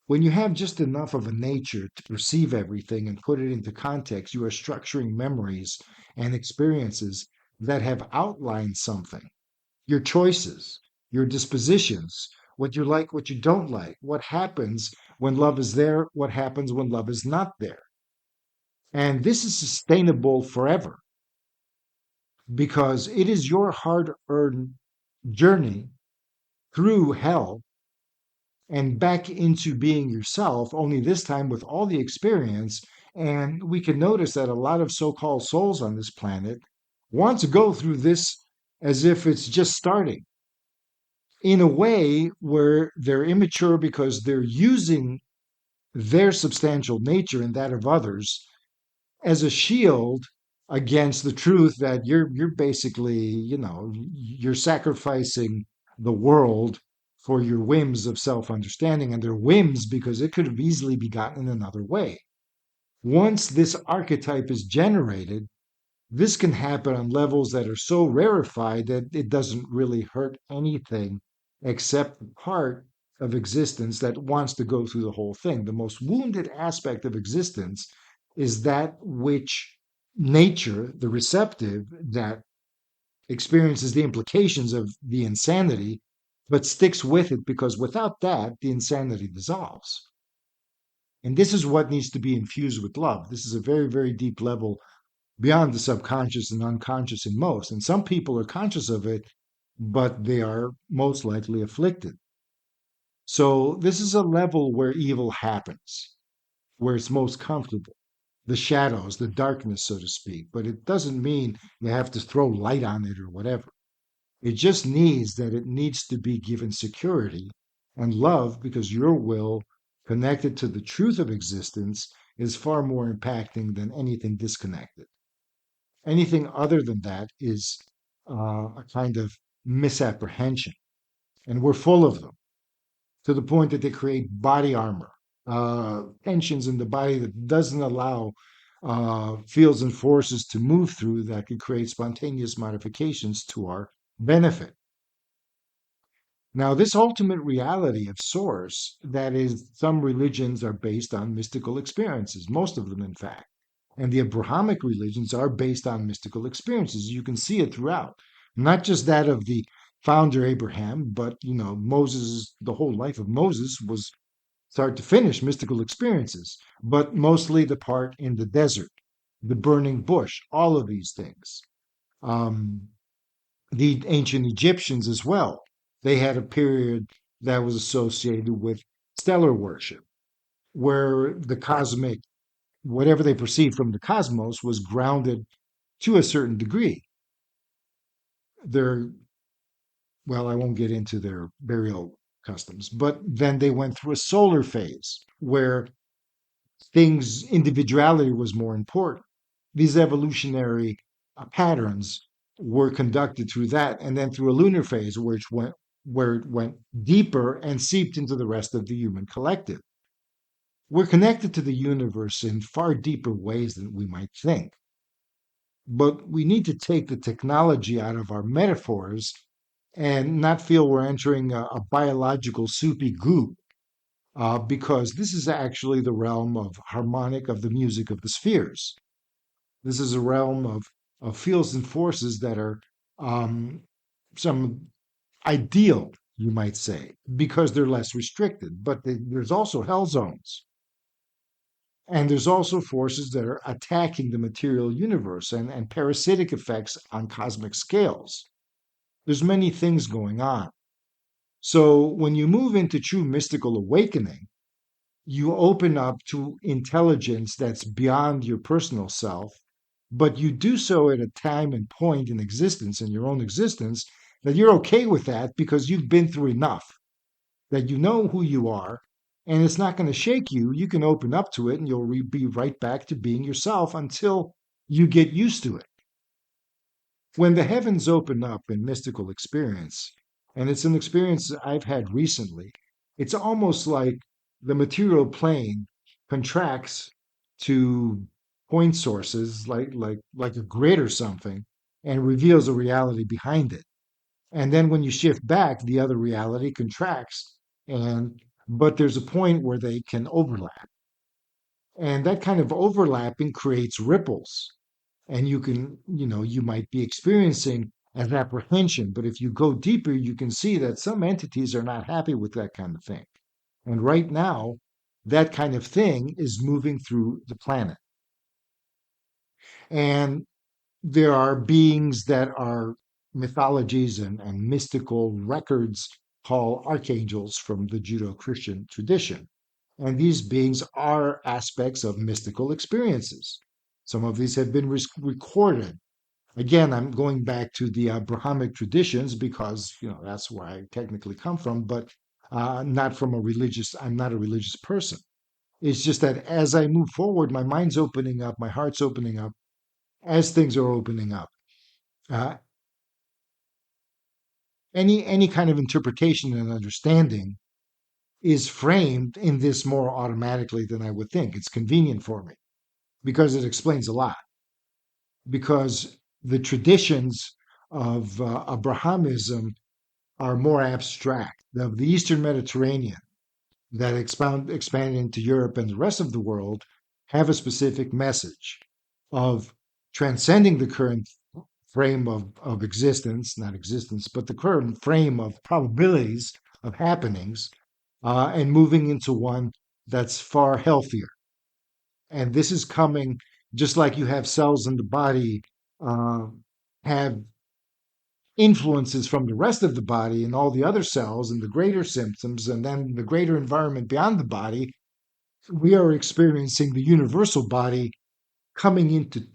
when you have just enough of a nature to perceive everything and put it into context, you are structuring memories and experiences that have outlined something, your choices, your dispositions, what you like, what you don't like, what happens when love is there, what happens when love is not there. And this is sustainable forever because it is your hard earned journey through hell and back into being yourself, only this time with all the experience. And we can notice that a lot of so called souls on this planet want to go through this as if it's just starting, in a way where they're immature because they're using their substantial nature and that of others as a shield against the truth that you're basically, you're sacrificing the world for your whims of self-understanding, and they're whims because it could have easily be gotten in another way. Once this archetype is generated, this can happen on levels that are so rarefied that it doesn't really hurt anything except the part of existence that wants to go through the whole thing. The most wounded aspect of existence is that which nature, the receptive, that experiences the implications of the insanity, but sticks with it because without that, the insanity dissolves. And this is what needs to be infused with love. This is a very, very deep level beyond the subconscious and unconscious in most. And some people are conscious of it, but they are most likely afflicted. So this is a level where evil happens, where it's most comfortable. The shadows, the darkness, so to speak. But it doesn't mean you have to throw light on it or whatever. It just needs that it needs to be given security and love because your will connected to the truth of existence is far more impacting than anything disconnected. Anything other than that is a kind of misapprehension. And we're full of them to the point that they create body armor, tensions in the body that doesn't allow fields and forces to move through that could create spontaneous modifications to our benefit. Now, this ultimate reality of source, that is, some religions are based on mystical experiences, most of them, in fact. And the Abrahamic religions are based on mystical experiences. You can see it throughout, not just that of the founder Abraham, but Moses. The whole life of Moses was start to finish mystical experiences, but mostly the part in the desert, the burning bush, all of these things. Um, the ancient Egyptians as well. They had a period that was associated with stellar worship, where the cosmic, whatever they perceived from the cosmos, was grounded to a certain degree. Their, well, I won't get into their burial customs, but then they went through a solar phase where individuality was more important. These evolutionary patterns were conducted through that, and then through a lunar phase, where it went deeper and seeped into the rest of the human collective. We're connected to the universe in far deeper ways than we might think. But we need to take the technology out of our metaphors and not feel we're entering a biological soupy goop, because this is actually the realm of harmonic, of the music of the spheres. This is a realm of fields and forces that are some ideal you might say, because they're less restricted. But there's also hell zones. And there's also forces that are attacking the material universe and parasitic effects on cosmic scales. There's many things going on. So when you move into true mystical awakening, you open up to intelligence that's beyond your personal self, but you do so at a time and point in existence, in your own existence, that you're okay with that because you've been through enough, that you know who you are, and it's not going to shake you. You can open up to it and you'll be right back to being yourself until you get used to it. When the heavens open up in mystical experience, and it's an experience I've had recently, it's almost like the material plane contracts to point sources like a grid or something and reveals a reality behind it. And then when you shift back, the other reality contracts, and but there's a point where they can overlap. And that kind of overlapping creates ripples. And you might be experiencing an apprehension, but if you go deeper, you can see that some entities are not happy with that kind of thing. And right now, that kind of thing is moving through the planet. And there are beings that are mythologies and mystical records called archangels from the Judeo Christian tradition. And these beings are aspects of mystical experiences. Some of these have been recorded. Again, I'm going back to the Abrahamic traditions because that's where I technically come from, but not from a religious. I'm not a religious person. It's just that as I move forward, my mind's opening up, my heart's opening up. As things are opening up, uh, any kind of interpretation and understanding is framed in this more automatically than I would think. It's convenient for me because it explains a lot. Because the traditions of Abrahamism are more abstract. The Eastern Mediterranean that expand into Europe and the rest of the world have a specific message of transcending the current frame of existence, not existence, but the current frame of probabilities of happenings, and moving into one that's far healthier. And this is coming just like you have cells in the body uh, have influences from the rest of the body and all the other cells and the greater symptoms and then the greater environment beyond the body. We are experiencing the universal body coming into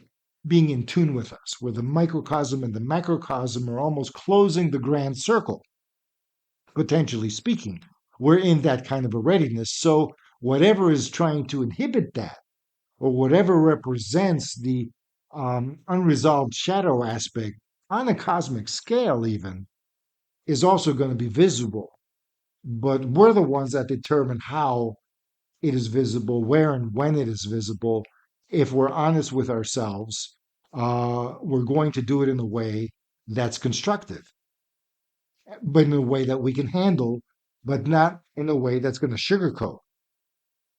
being in tune with us, where the microcosm and the macrocosm are almost closing the grand circle, potentially speaking. We're in that kind of a readiness. So, whatever is trying to inhibit that, or whatever represents the unresolved shadow aspect on a cosmic scale, even, is also going to be visible. But we're the ones that determine how it is visible, where and when it is visible. If we're honest with ourselves, we're going to do it in a way that's constructive, but in a way that we can handle, but not in a way that's going to sugarcoat.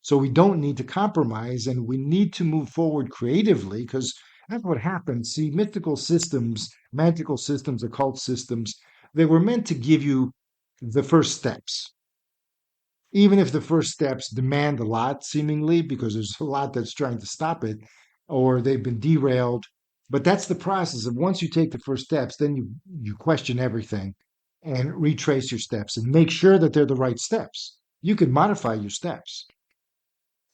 So we don't need to compromise and we need to move forward creatively because that's what happens. See, mythical systems, magical systems, occult systems, they were meant to give you the first steps even if the first steps demand a lot, seemingly, because there's a lot that's trying to stop it, or they've been derailed. But that's the process of once you take the first steps, then you question everything and retrace your steps and make sure that they're the right steps. You can modify your steps.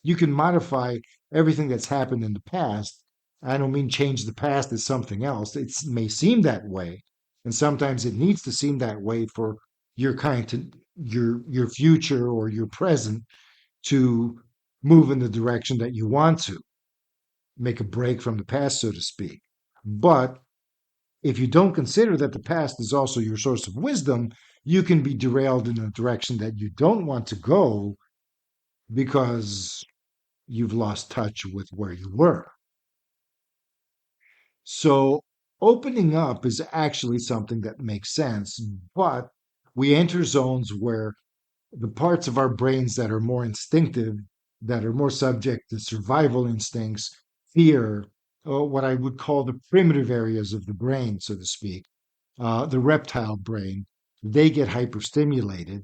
You can modify everything that's happened in the past. I don't mean change the past as something else. It may seem that way, and sometimes it needs to seem that way for your kind to your future or your present to move in the direction that you want to make a break from the past, so to speak. But if you don't consider that the past is also your source of wisdom, you can be derailed in a direction that you don't want to go because you've lost touch with where you were. So opening up is actually something that makes sense, but we enter zones where the parts of our brains that are more instinctive, that are more subject to survival instincts, fear, or what I would call the primitive areas of the brain, so to speak, the reptile brain, they get hyperstimulated.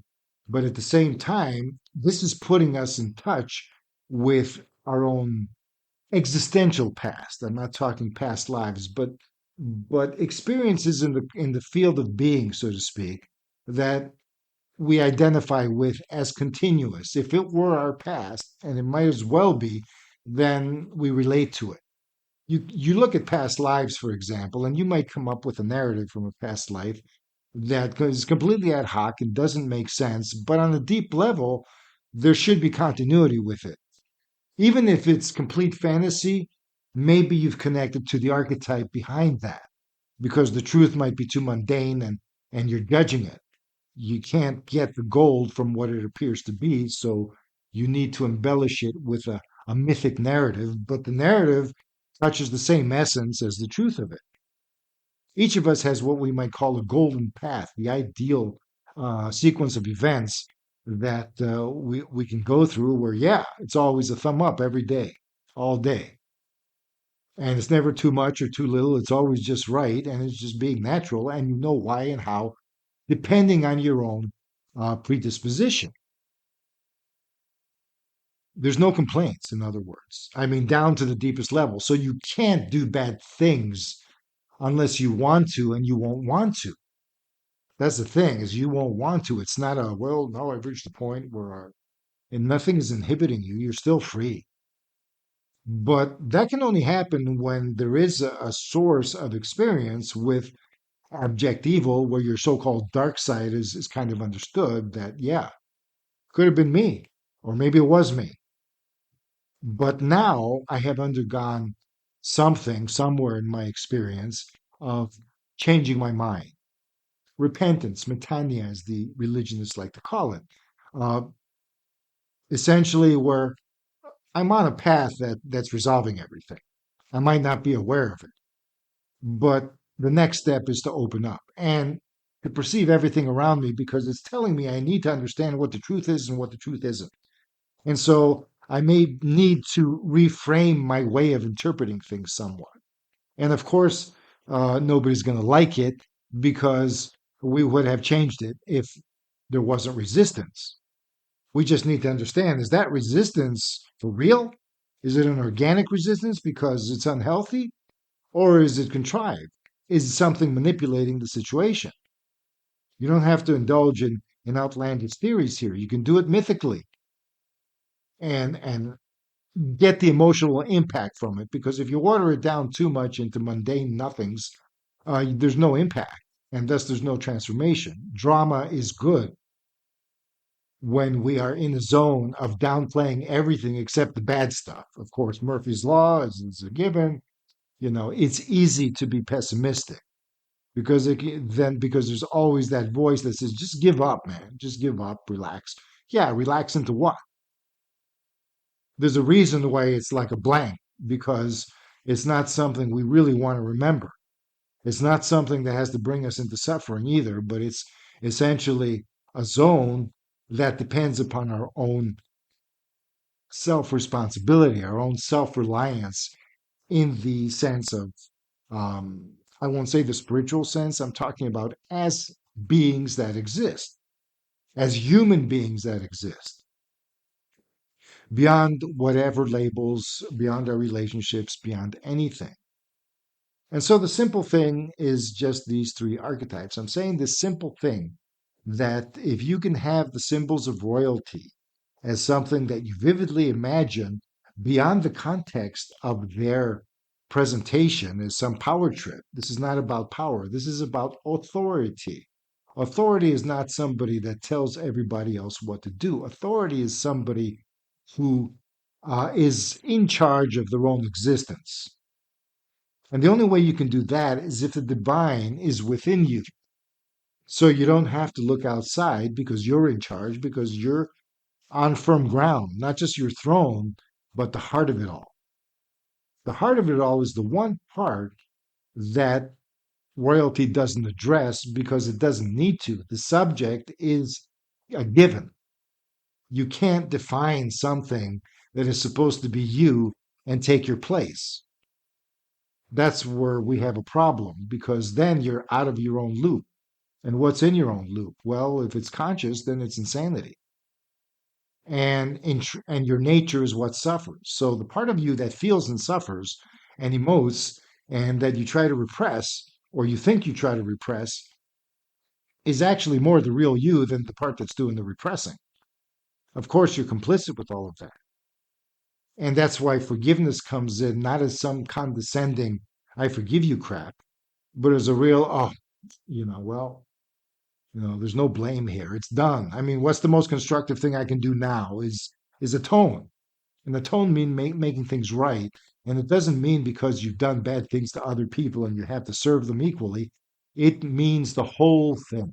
But at the same time, this is putting us in touch with our own existential past. I'm not talking past lives, but experiences in the field of being, so to speak, that we identify with as continuous. If it were our past, and it might as well be, then we relate to it. You look at past lives, for example, and you might come up with a narrative from a past life that is completely ad hoc and doesn't make sense, but on a deep level, there should be continuity with it. Even if it's complete fantasy, maybe you've connected to the archetype behind that because the truth might be too mundane and you're judging it. You can't get the gold from what it appears to be, so you need to embellish it with a mythic narrative, but the narrative touches the same essence as the truth of it. Each of us has what we might call a golden path, the ideal sequence of events that we can go through where, yeah, it's always a thumb up every day, all day. And it's never too much or too little. It's always just right. And it's just being natural. And you know why and how, depending on your own predisposition. There's no complaints, in other words. I mean, down to the deepest level. So you can't do bad things unless you want to, and you won't want to. That's the thing, is you won't want to. It's not a, well, no, I've reached the point where, and nothing is inhibiting you. You're still free. But that can only happen when there is a source of experience with abject evil, where your so-called dark side is kind of understood that, yeah, could have been me, or maybe it was me. But now I have undergone something somewhere in my experience of changing my mind. Repentance, metania, as the religionists like to call it. Uh, Essentially, where I'm on a path that's resolving everything. I might not be aware of it, but the next step is to open up and to perceive everything around me because it's telling me I need to understand what the truth is and what the truth isn't. And so I may need to reframe my way of interpreting things somewhat. And of course, nobody's going to like it because we would have changed it if there wasn't resistance. We just need to understand, is that resistance for real? Is it an organic resistance because it's unhealthy? Or is it contrived? Is it something manipulating the situation? You don't have to indulge in outlandish theories here. You can do it mythically and get the emotional impact from it. Because if you water it down too much into mundane nothings, there's no impact, and thus there's no transformation. Drama is good when we are in a zone of downplaying everything except the bad stuff. Of course, Murphy's Law is a given. You know, it's easy to be pessimistic because because there's always that voice that says, just give up, man. Just give up, relax. Yeah, relax into what? There's a reason why it's like a blank, because it's not something we really want to remember. It's not something that has to bring us into suffering either, but it's essentially a zone that depends upon our own self responsibility, our own self reliance in the sense of, I won't say the spiritual sense, I'm talking about as beings that exist, as human beings that exist, beyond whatever labels, beyond our relationships, beyond anything. And so the simple thing is just these three archetypes. I'm saying this simple thing that if you can have the symbols of royalty as something that you vividly imagine beyond the context of their presentation as some power trip, this is not about power. This is about authority. Authority is not somebody that tells everybody else what to do. Authority is somebody who is in charge of their own existence. And the only way you can do that is if the divine is within you. So you don't have to look outside because you're in charge, because you're on firm ground, not just your throne, but the heart of it all. The heart of it all is the one part that royalty doesn't address because it doesn't need to. The subject is a given. You can't define something that is supposed to be you and take your place. That's where we have a problem because then you're out of your own loop. And what's in your own loop? Well, if it's conscious, then it's insanity. And your nature is what suffers. So the part of you that feels and suffers and emotes and that you try to repress, or you think you try to repress, is actually more the real you than the part that's doing the repressing. Of course, you're complicit with all of that. And that's why forgiveness comes in not as some condescending, I forgive you crap, but as a real, oh, well, there's no blame here. It's done. I mean, what's the most constructive thing I can do now is atone. And atone mean making things right. And it doesn't mean because you've done bad things to other people and you have to serve them equally. It means the whole thing,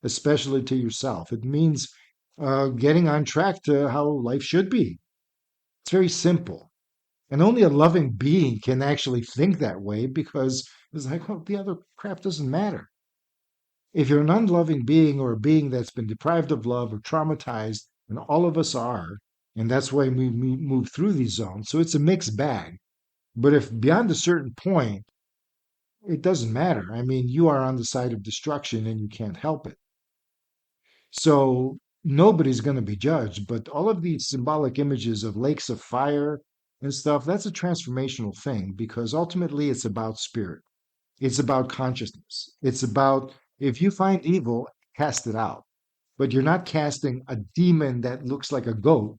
especially to yourself. It means getting on track to how life should be. It's very simple. And only a loving being can actually think that way because it's like, well, the other crap doesn't matter. If you're an unloving being or a being that's been deprived of love or traumatized, and all of us are, and that's why we move through these zones. So it's a mixed bag. But if beyond a certain point, it doesn't matter. I mean, you are on the side of destruction and you can't help it. So nobody's going to be judged. But all of these symbolic images of lakes of fire and stuff, that's a transformational thing because ultimately it's about spirit. It's about consciousness. It's about if you find evil, cast it out. But you're not casting a demon that looks like a goat,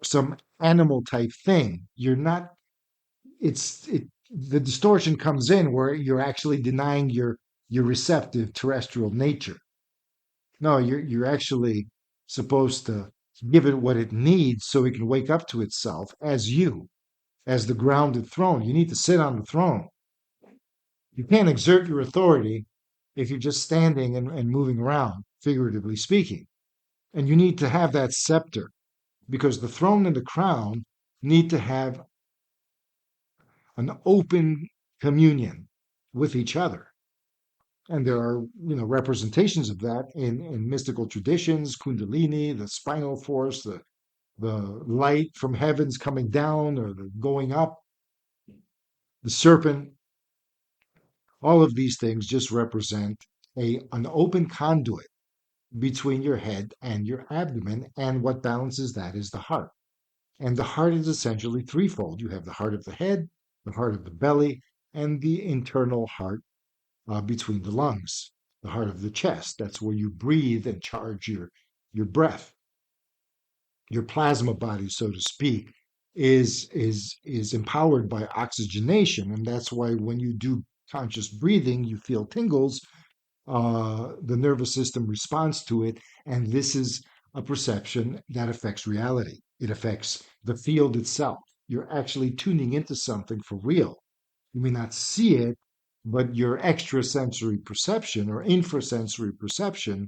some animal type thing. You're not, the distortion comes in where you're actually denying your receptive terrestrial nature. No, you're actually supposed to give it what it needs so it can wake up to itself as you, as the grounded throne. You need to sit on the throne. You can't exert your authority if you're just standing and moving around, figuratively speaking. And you need to have that scepter because the throne and the crown need to have an open communion with each other. And there are, representations of that in mystical traditions, Kundalini, the spinal force, the light from heavens coming down or the going up, the serpent. All of these things just represent an open conduit between your head and your abdomen. And what balances that is the heart. And the heart is essentially threefold. You have the heart of the head, the heart of the belly, and the internal heart between the lungs, the heart of the chest. That's where you breathe and charge your breath. Your plasma body, so to speak, is empowered by oxygenation, and that's why when you do conscious breathing, you feel tingles. The nervous system responds to it, and this is a perception that affects reality. It affects the field itself. You're actually tuning into something for real. You may not see it, but your extrasensory perception or infrasensory perception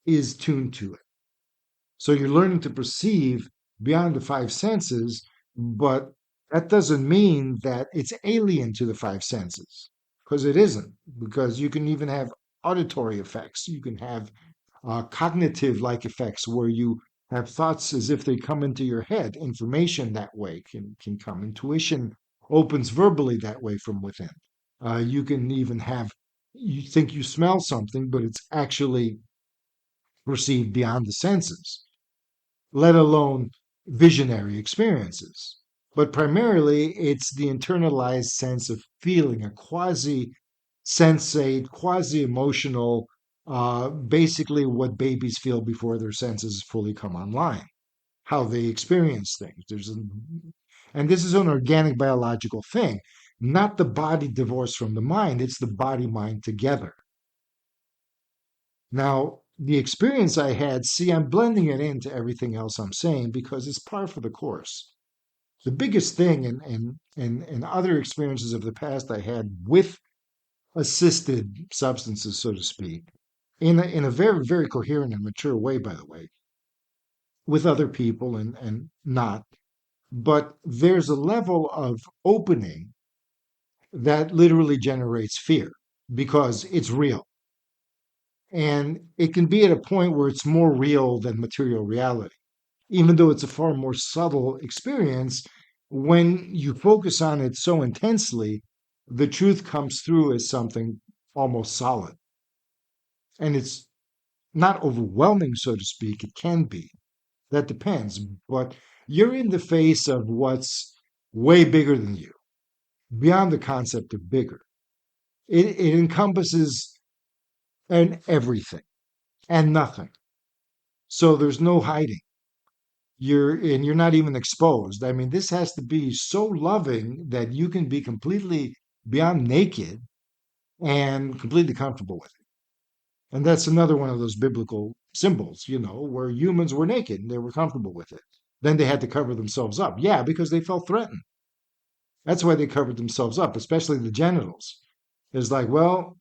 is tuned to it. So you're learning to perceive beyond the five senses, but that doesn't mean that it's alien to the five senses, because it isn't, because you can even have auditory effects. You can have cognitive like effects where you have thoughts as if they come into your head. Information that way can come. Intuition opens verbally that way from within. You can even have, you think you smell something, but it's actually perceived beyond the senses, let alone visionary experiences. But primarily, it's the internalized sense of feeling, a quasi sensate, quasi emotional, basically what babies feel before their senses fully come online, how they experience things. And this is an organic biological thing, not the body divorced from the mind, it's the body mind together. Now, the experience I had, see, I'm blending it into everything else I'm saying because it's par for the course. The biggest thing in other experiences of the past I had with assisted substances, so to speak, in a very, very coherent and mature way, by the way, with other people and not. But there's a level of opening that literally generates fear because it's real. And it can be at a point where it's more real than material reality, even though it's a far more subtle experience. When you focus on it so intensely, the truth comes through as something almost solid. And it's not overwhelming, so to speak. It can be. That depends. But you're in the face of what's way bigger than you, beyond the concept of bigger. It encompasses and everything and nothing. So there's no hiding. You're not even exposed. I mean, this has to be so loving that you can be completely beyond naked and completely comfortable with it. And that's another one of those biblical symbols, where humans were naked and they were comfortable with it. Then they had to cover themselves up. Yeah, because they felt threatened. That's why they covered themselves up, especially the genitals. It's like, well,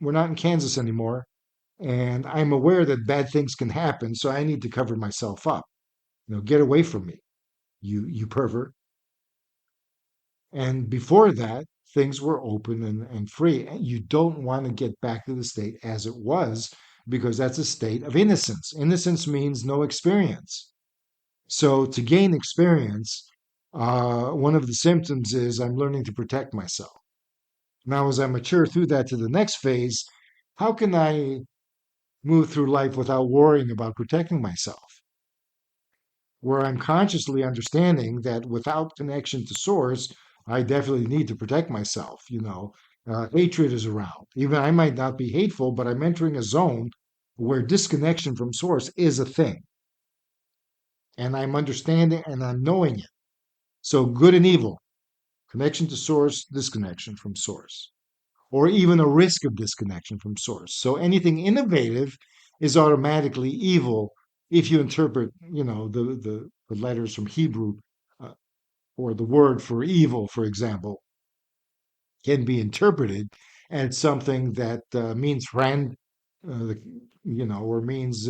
we're not in Kansas anymore, and I'm aware that bad things can happen, so I need to cover myself up. Get away from me, you pervert. And before that, things were open and free. And you don't want to get back to the state as it was, because that's a state of innocence. Innocence means no experience. So to gain experience, one of the symptoms is I'm learning to protect myself. Now, as I mature through that to the next phase, how can I move through life without worrying about protecting myself? Where I'm consciously understanding that without connection to source, I definitely need to protect myself. Hatred is around. Even I might not be hateful, but I'm entering a zone where disconnection from source is a thing. And I'm understanding and I'm knowing it. So good and evil, connection to source, disconnection from source, or even a risk of disconnection from source. So anything innovative is automatically evil if you interpret, the letters from Hebrew, uh, or the word for evil, for example, can be interpreted as something that means friend, uh, or means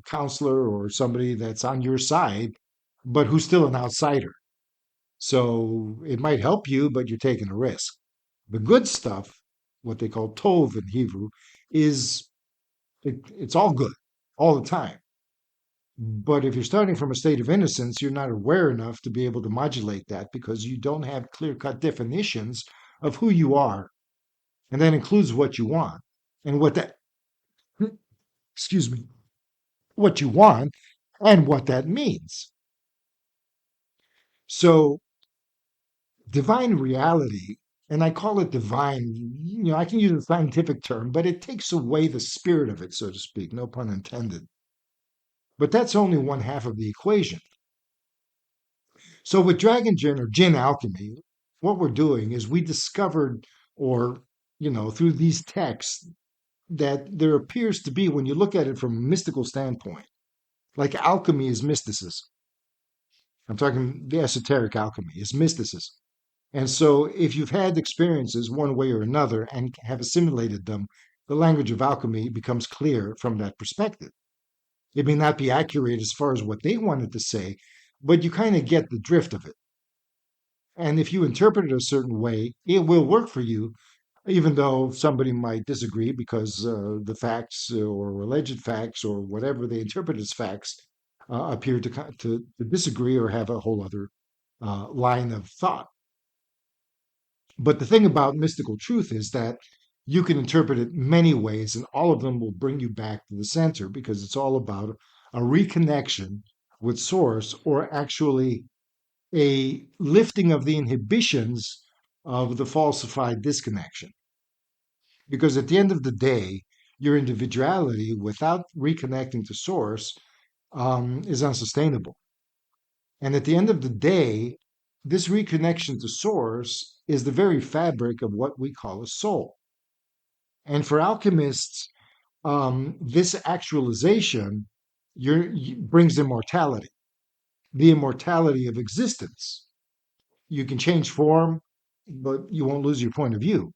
counselor or somebody that's on your side, but who's still an outsider. So it might help you, but you're taking a risk. The good stuff, what they call tov in Hebrew, is it's all good all the time. But if you're starting from a state of innocence, you're not aware enough to be able to modulate that because you don't have clear cut definitions of who you are. And that includes what you want and excuse me, what you want and what that means. So divine reality, and I call it divine, I can use a scientific term, but it takes away the spirit of it, so to speak, no pun intended. But that's only one half of the equation. So with Dragon Gin or Gin Alchemy, what we're doing is we discovered, or, through these texts, that there appears to be, when you look at it from a mystical standpoint, like alchemy is mysticism. I'm talking the esoteric alchemy is mysticism. And so, if you've had experiences one way or another and have assimilated them, the language of alchemy becomes clear from that perspective. It may not be accurate as far as what they wanted to say, but you kind of get the drift of it. And if you interpret it a certain way, it will work for you, even though somebody might disagree because the facts or alleged facts or whatever they interpret as facts appear to disagree or have a whole other line of thought. But the thing about mystical truth is that you can interpret it many ways, and all of them will bring you back to the center because it's all about a reconnection with source, or actually a lifting of the inhibitions of the falsified disconnection. Because at the end of the day, your individuality without reconnecting to source is unsustainable. And at the end of the day, this reconnection to source is the very fabric of what we call a soul. And for alchemists, this actualization brings immortality, the immortality of existence. You can change form, but you won't lose your point of view.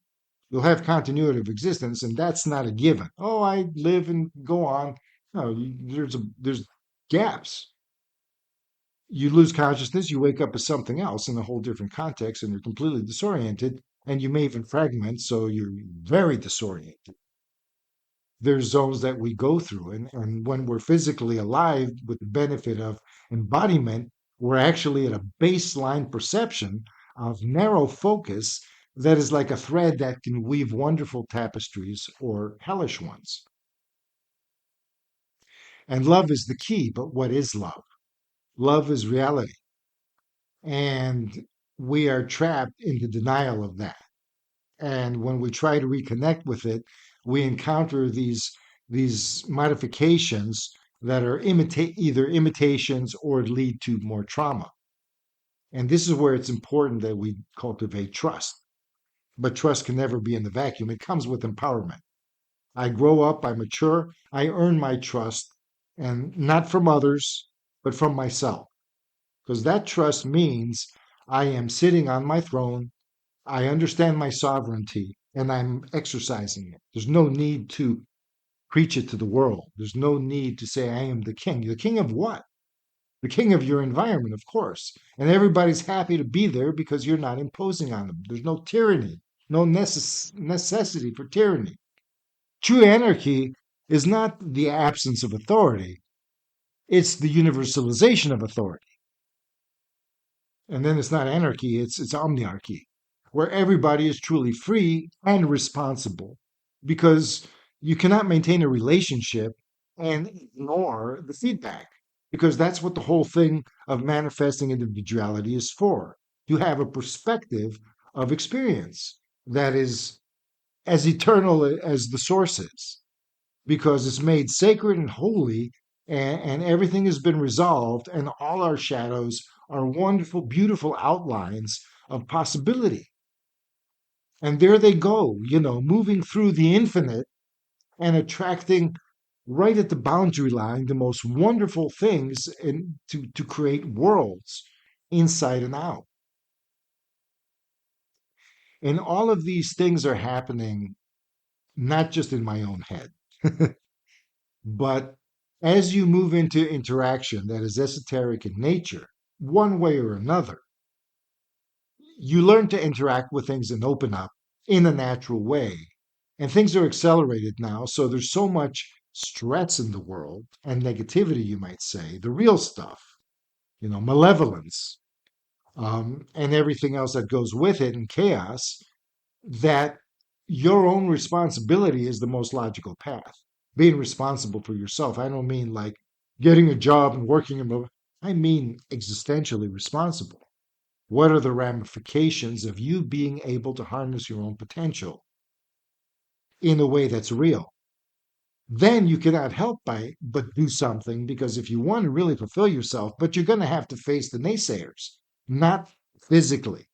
You'll have continuity of existence, and that's not a given. Oh, I live and go on. No, there's gaps. You lose consciousness, you wake up as something else in a whole different context, and you're completely disoriented, and you may even fragment, so you're very disoriented. There's zones that we go through, and when we're physically alive with the benefit of embodiment, we're actually at a baseline perception of narrow focus that is like a thread that can weave wonderful tapestries or hellish ones. And love is the key. But what is love? Love is reality. And we are trapped in the denial of that. And when we try to reconnect with it, we encounter these modifications that are either imitations or lead to more trauma. And this is where it's important that we cultivate trust. But trust can never be in the vacuum. It comes with empowerment. I grow up, I mature, I earn my trust, and not from others, but from myself. Because that trust means I am sitting on my throne, I understand my sovereignty, and I'm exercising it. There's no need to preach it to the world. There's no need to say, I am the king. The king of what? The king of your environment, of course. And everybody's happy to be there because you're not imposing on them. There's no tyranny, no necessity for tyranny. True anarchy is not the absence of authority, it's the universalization of authority. And then it's not anarchy, it's omniarchy, where everybody is truly free and responsible. Because you cannot maintain a relationship and ignore the feedback, because that's what the whole thing of manifesting individuality is for. You have a perspective of experience that is as eternal as the source is, because it's made sacred and holy, and everything has been resolved, and all our shadows are wonderful, beautiful outlines of possibility. And there they go, moving through the infinite and attracting right at the boundary line the most wonderful things to create worlds inside and out. And all of these things are happening not just in my own head. But as you move into interaction that is esoteric in nature, one way or another, you learn to interact with things and open up in a natural way. And things are accelerated now. So there's so much stress in the world and negativity, you might say, the real stuff, malevolence, and everything else that goes with it and chaos, that your own responsibility is the most logical path. Being responsible for yourself. I don't mean like getting a job and working in the, I mean existentially responsible. What are the ramifications of you being able to harness your own potential in a way that's real? Then you cannot help but do something, because if you want to really fulfill yourself, but you're going to have to face the naysayers, not physically,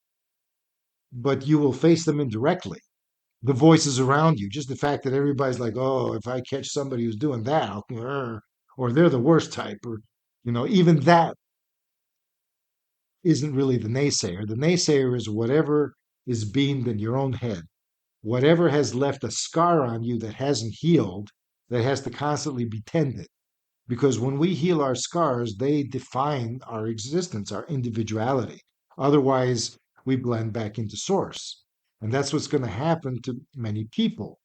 but you will face them indirectly. The voices around you, just the fact that everybody's like, oh, if I catch somebody who's doing that, or they're the worst type, or, even that isn't really the naysayer. The naysayer is whatever is beamed in your own head, whatever has left a scar on you that hasn't healed, that has to constantly be tended. Because when we heal our scars, they define our existence, our individuality. Otherwise, we blend back into source. And that's what's going to happen to many people.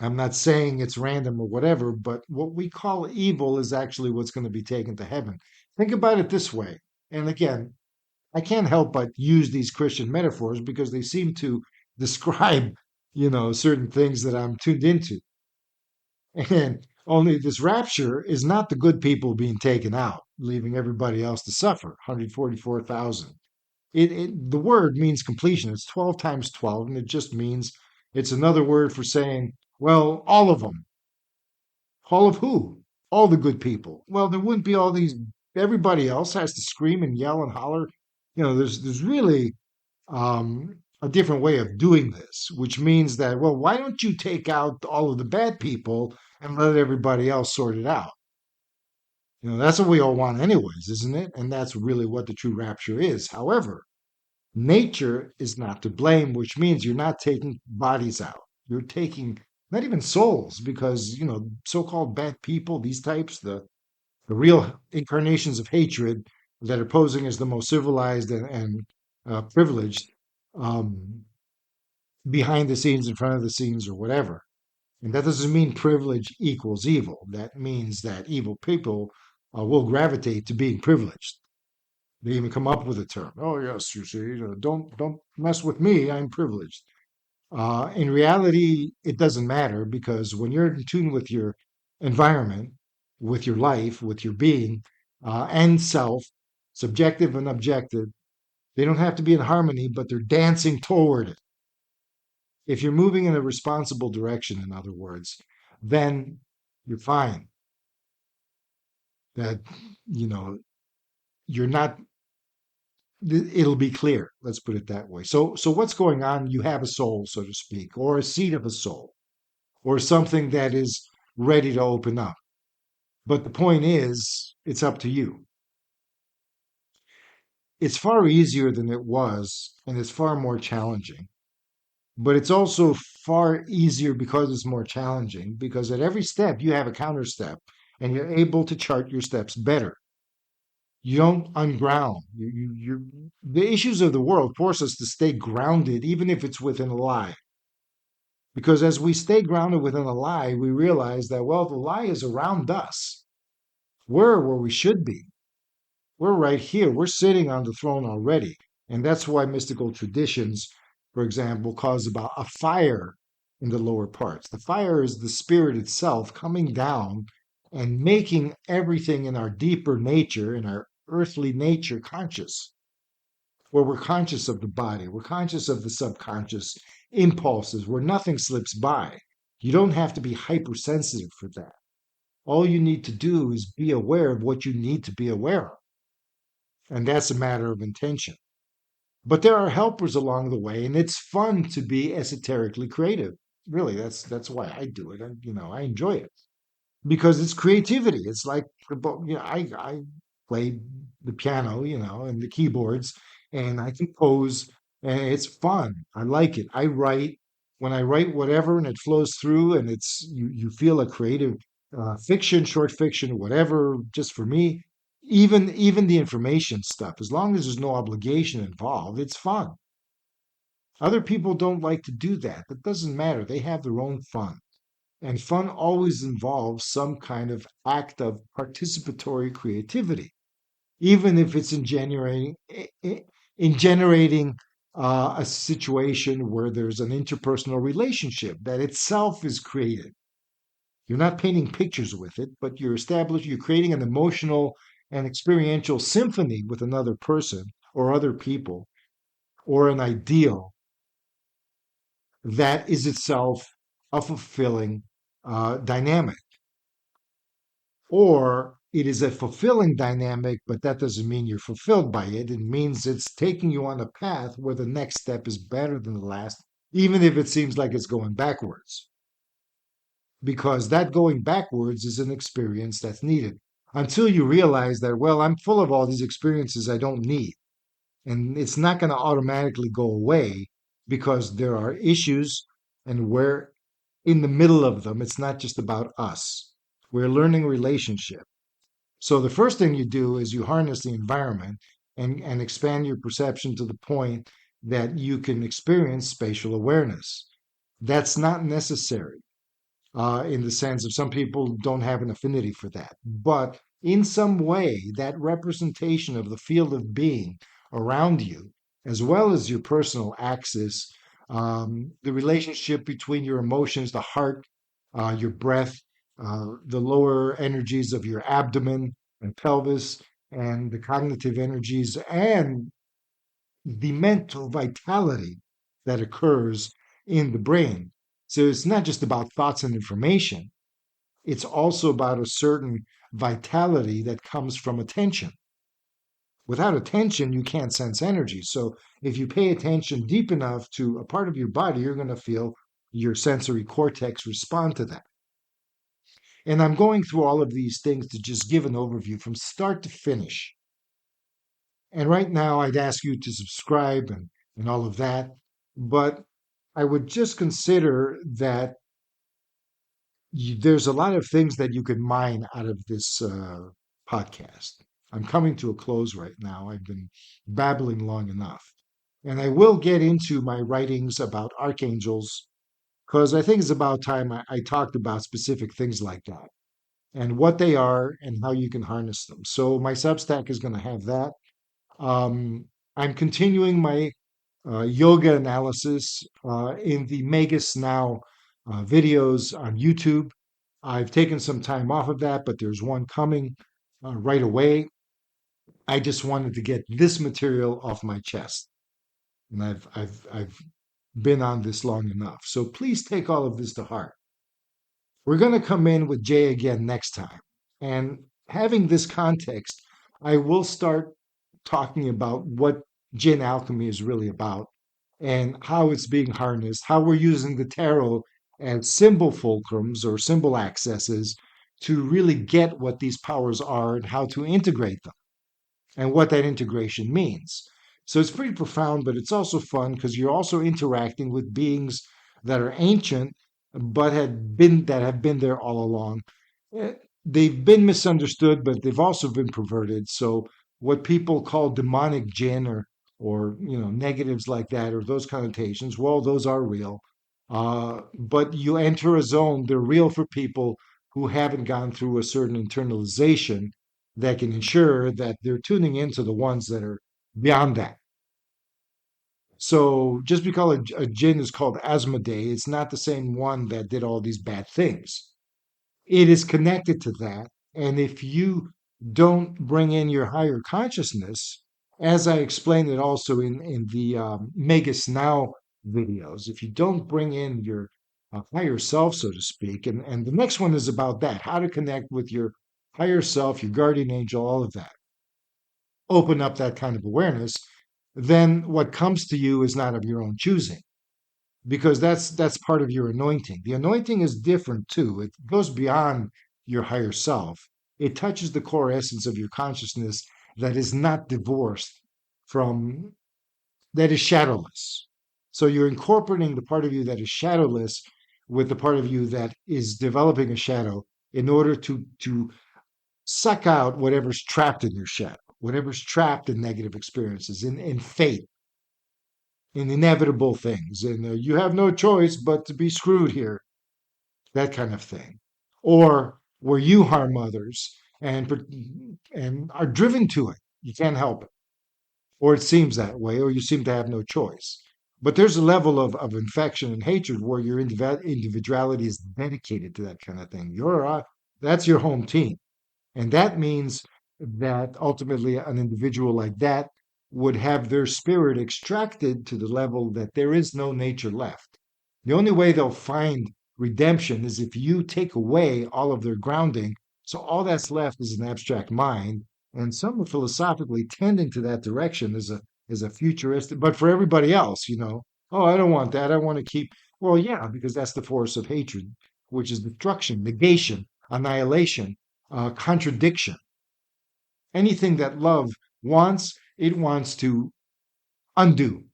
I'm not saying it's random or whatever, but what we call evil is actually what's going to be taken to heaven. Think about it this way. And again, I can't help but use these Christian metaphors because they seem to describe, certain things that I'm tuned into. And only this rapture is not the good people being taken out, leaving everybody else to suffer. 144,000. The word means completion. It's 12 times 12, and it just means it's another word for saying, well, all of them. All of who? All the good people. Well, there wouldn't be all these. Everybody else has to scream and yell and holler. There's really a different way of doing this, which means that, well, why don't you take out all of the bad people and let everybody else sort it out? That's what we all want anyways, isn't it? And that's really what the true rapture is. However, nature is not to blame, which means you're not taking bodies out. You're taking not even souls, because, so-called bad people, these types, the real incarnations of hatred that are posing as the most civilized and privileged, um, behind the scenes, in front of the scenes, or whatever. And that doesn't mean privilege equals evil. That means that evil people will gravitate to being privileged. They even come up with a term. Oh yes, you see, don't mess with me. I'm privileged. In reality, it doesn't matter, because when you're in tune with your environment, with your life, with your being, and self, subjective and objective. They don't have to be in harmony, but they're dancing toward it. If you're moving in a responsible direction, in other words, then you're fine. That, you know, you're not, it'll be clear. Let's put it that way. So what's going on? You have a soul, so to speak, or a seed of a soul, or something that is ready to open up. But the point is, it's up to you. It's far easier than it was, and it's far more challenging. But it's also far easier because it's more challenging, because at every step you have a counter step and you're able to chart your steps better. You don't unground. The issues of the world force us to stay grounded, even if it's within a lie. Because as we stay grounded within a lie, we realize that, well, the lie is around us. We're where we should be. We're right here. We're sitting on the throne already. And that's why mystical traditions, for example, cause about a fire in the lower parts. The fire is the spirit itself coming down and making everything in our deeper nature, in our earthly nature, conscious, where we're conscious of the body, we're conscious of the subconscious impulses, where nothing slips by. You don't have to be hypersensitive for that. All you need to do is be aware of what you need to be aware of. And that's a matter of intention. But there are helpers along the way, and it's fun to be esoterically creative. Really, that's why I do it. I enjoy it because it's creativity. It's like, I play the piano, and the keyboards, and I compose, and it's fun. I like it. I write. When I write whatever and it flows through, and you feel a creative fiction, short fiction, whatever. Just for me, even the information stuff, as long as there's no obligation involved, it's fun. Other people don't like to do that. That doesn't matter. They have their own fun. And fun always involves some kind of act of participatory creativity, even if it's in generating a situation where there's an interpersonal relationship that itself is created. You're not painting pictures with it, but you're creating an emotional and experiential symphony with another person or other people or an ideal that is itself a fulfilling dynamic. Or it is a fulfilling dynamic, but that doesn't mean you're fulfilled by it. It means it's taking you on a path where the next step is better than the last, even if it seems like it's going backwards. Because that going backwards is an experience that's needed until you realize that, well, I'm full of all these experiences I don't need. And it's not going to automatically go away because there are issues and we're in the middle of them. It's not just about us. We're learning relationship. So the first thing you do is you harness the environment and expand your perception to the point that you can experience spatial awareness. That's not necessary in the sense of some people don't have an affinity for that. But in some way, that representation of the field of being around you, as well as your personal axis, the relationship between your emotions, the heart, your breath, the lower energies of your abdomen and pelvis, and the cognitive energies, and the mental vitality that occurs in the brain. So it's not just about thoughts and information, it's also about a certain vitality that comes from attention. Without attention, you can't sense energy. So if you pay attention deep enough to a part of your body, you're going to feel your sensory cortex respond to that. And I'm going through all of these things to just give an overview from start to finish. And right now, I'd ask you to subscribe and all of that. But I would just consider that there's a lot of things that you can mine out of this podcast. I'm coming to a close right now. I've been babbling long enough. And I will get into my writings about archangels because I think it's about time I talked about specific things like that and what they are and how you can harness them. So my Substack is going to have that. I'm continuing my yoga analysis in the Magus Now videos on YouTube. I've taken some time off of that, but there's one coming right away. I just wanted to get this material off my chest, and I've been on this long enough. So please take all of this to heart. We're going to come in with Jay again next time. And having this context, I will start talking about what gin alchemy is really about and how it's being harnessed, how we're using the tarot as symbol fulcrums or symbol accesses to really get what these powers are and how to integrate them and what that integration means. So it's pretty profound, but it's also fun because you're also interacting with beings that are ancient, but have been there all along. Eh, They've been misunderstood, but they've also been perverted. So what people call demonic jinn or negatives like that or those connotations, well, those are real. But you enter a zone, they're real for people who haven't gone through a certain internalization that can ensure that they're tuning into the ones that are beyond that. So just because a jinn is called Asmodee, it's not the same one that did all these bad things. It is connected to that. And if you don't bring in your higher consciousness, as I explained it also in the Magus Now videos, if you don't bring in your higher self, so to speak, and the next one is about that, how to connect with your higher self, your guardian angel, all of that, open up that kind of awareness, then what comes to you is not of your own choosing because that's part of your anointing. The anointing is different too. It goes beyond your higher self. It touches the core essence of your consciousness that is not divorced from that is shadowless. So you're incorporating the part of you that is shadowless with the part of you that is developing a shadow in order to suck out whatever's trapped in your shadow, whatever's trapped in negative experiences, in fate, in inevitable things. And you have no choice but to be screwed here, that kind of thing. Or where you harm others and are driven to it. You can't help it. Or it seems that way, or you seem to have no choice. But there's a level of infection and hatred where your individuality is dedicated to that kind of thing. That's your home team. And that means that ultimately an individual like that would have their spirit extracted to the level that there is no nature left. The only way they'll find redemption is if you take away all of their grounding. So all that's left is an abstract mind. And some are philosophically tending to that direction as a futuristic, but for everybody else, oh, I don't want that. I want to keep, well, yeah, because that's the force of hatred, which is destruction, negation, annihilation, contradiction. Anything that love wants, it wants to undo.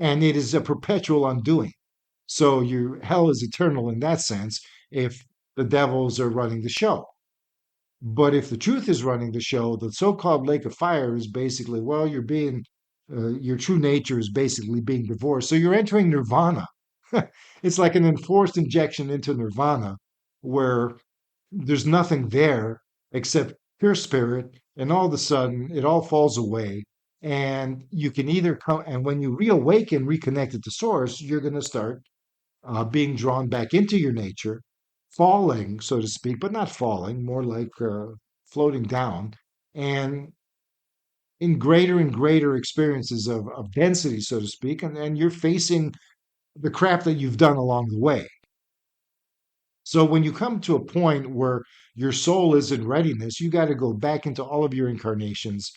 And it is a perpetual undoing. So your hell is eternal in that sense if the devils are running the show. But if the truth is running the show, the so-called lake of fire is basically, well, your true nature is basically being divorced. So you're entering nirvana. It's like an enforced injection into nirvana where there's nothing there except pure spirit, and all of a sudden it all falls away. And you can either come, and when you reawaken, reconnected to source, you're going to start being drawn back into your nature, falling, so to speak, but not falling, more like floating down, and in greater and greater experiences of density, so to speak, and you're facing the crap that you've done along the way. So when you come to a point where your soul is in readiness, you got to go back into all of your incarnations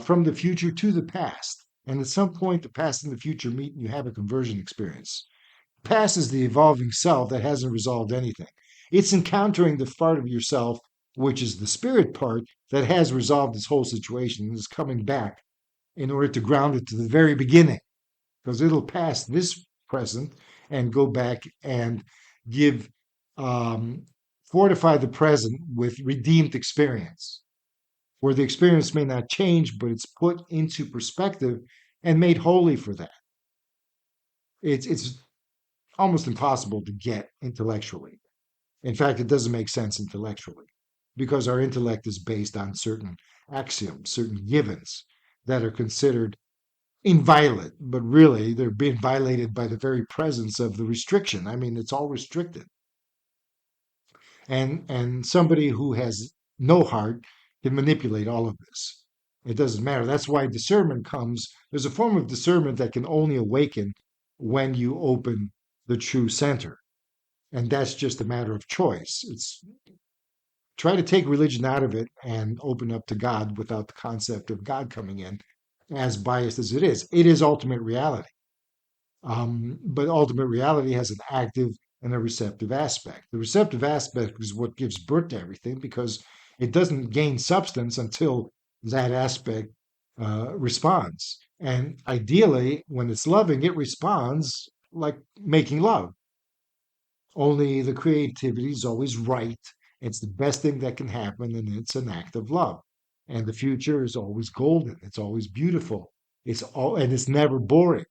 from the future to the past. And at some point, the past and the future meet and you have a conversion experience. Past is the evolving self that hasn't resolved anything. It's encountering the part of yourself, which is the spirit part, that has resolved this whole situation and is coming back in order to ground it to the very beginning. Because it'll pass this present and go back and give fortify the present with redeemed experience, where the experience may not change, but it's put into perspective and made holy for that. It's almost impossible to get intellectually. In fact, it doesn't make sense intellectually because our intellect is based on certain axioms, certain givens that are considered inviolate, but really they're being violated by the very presence of the restriction. I mean, it's all restricted. And somebody who has no heart can manipulate all of this. It doesn't matter. That's why discernment comes. There's a form of discernment that can only awaken when you open the true center. And that's just a matter of choice. It's try to take religion out of it and open up to God without the concept of God coming in, as biased as it is. It is ultimate reality. But ultimate reality has an active and a receptive aspect. The receptive aspect is what gives birth to everything because it doesn't gain substance until that aspect responds. And ideally, when it's loving, it responds like making love. Only the creativity is always right. It's the best thing that can happen, and it's an act of love. And the future is always golden. It's always beautiful. And it's never boring.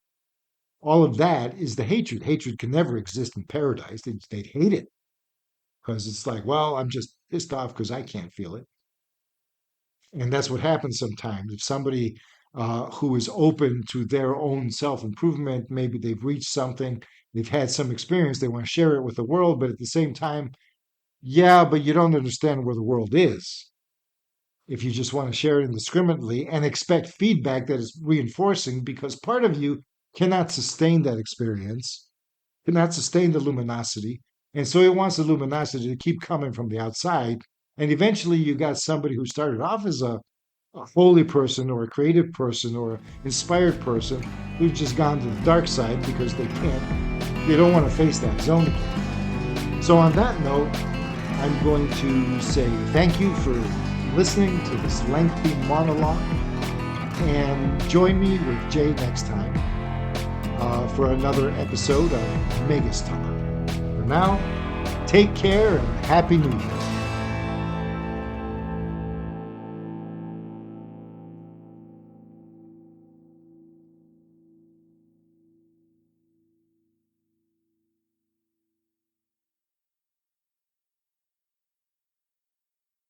All of that is the hatred. Hatred can never exist in paradise. They'd hate it because it's like, well, I'm just pissed off because I can't feel it. And that's what happens sometimes. If somebody who is open to their own self improvement, maybe they've reached something, they've had some experience, they want to share it with the world, but at the same time, yeah, but you don't understand where the world is. If you just want to share it indiscriminately and expect feedback that is reinforcing, because part of you cannot sustain that experience, cannot sustain the luminosity. And so it wants the luminosity to keep coming from the outside. And eventually you got somebody who started off as a holy person or a creative person or an inspired person who's just gone to the dark side because they don't want to face that zone again. So on that note, I'm going to say thank you for listening to this lengthy monologue, and join me with Jay next time for another episode of Magus Talk. For now, take care and Happy New Year.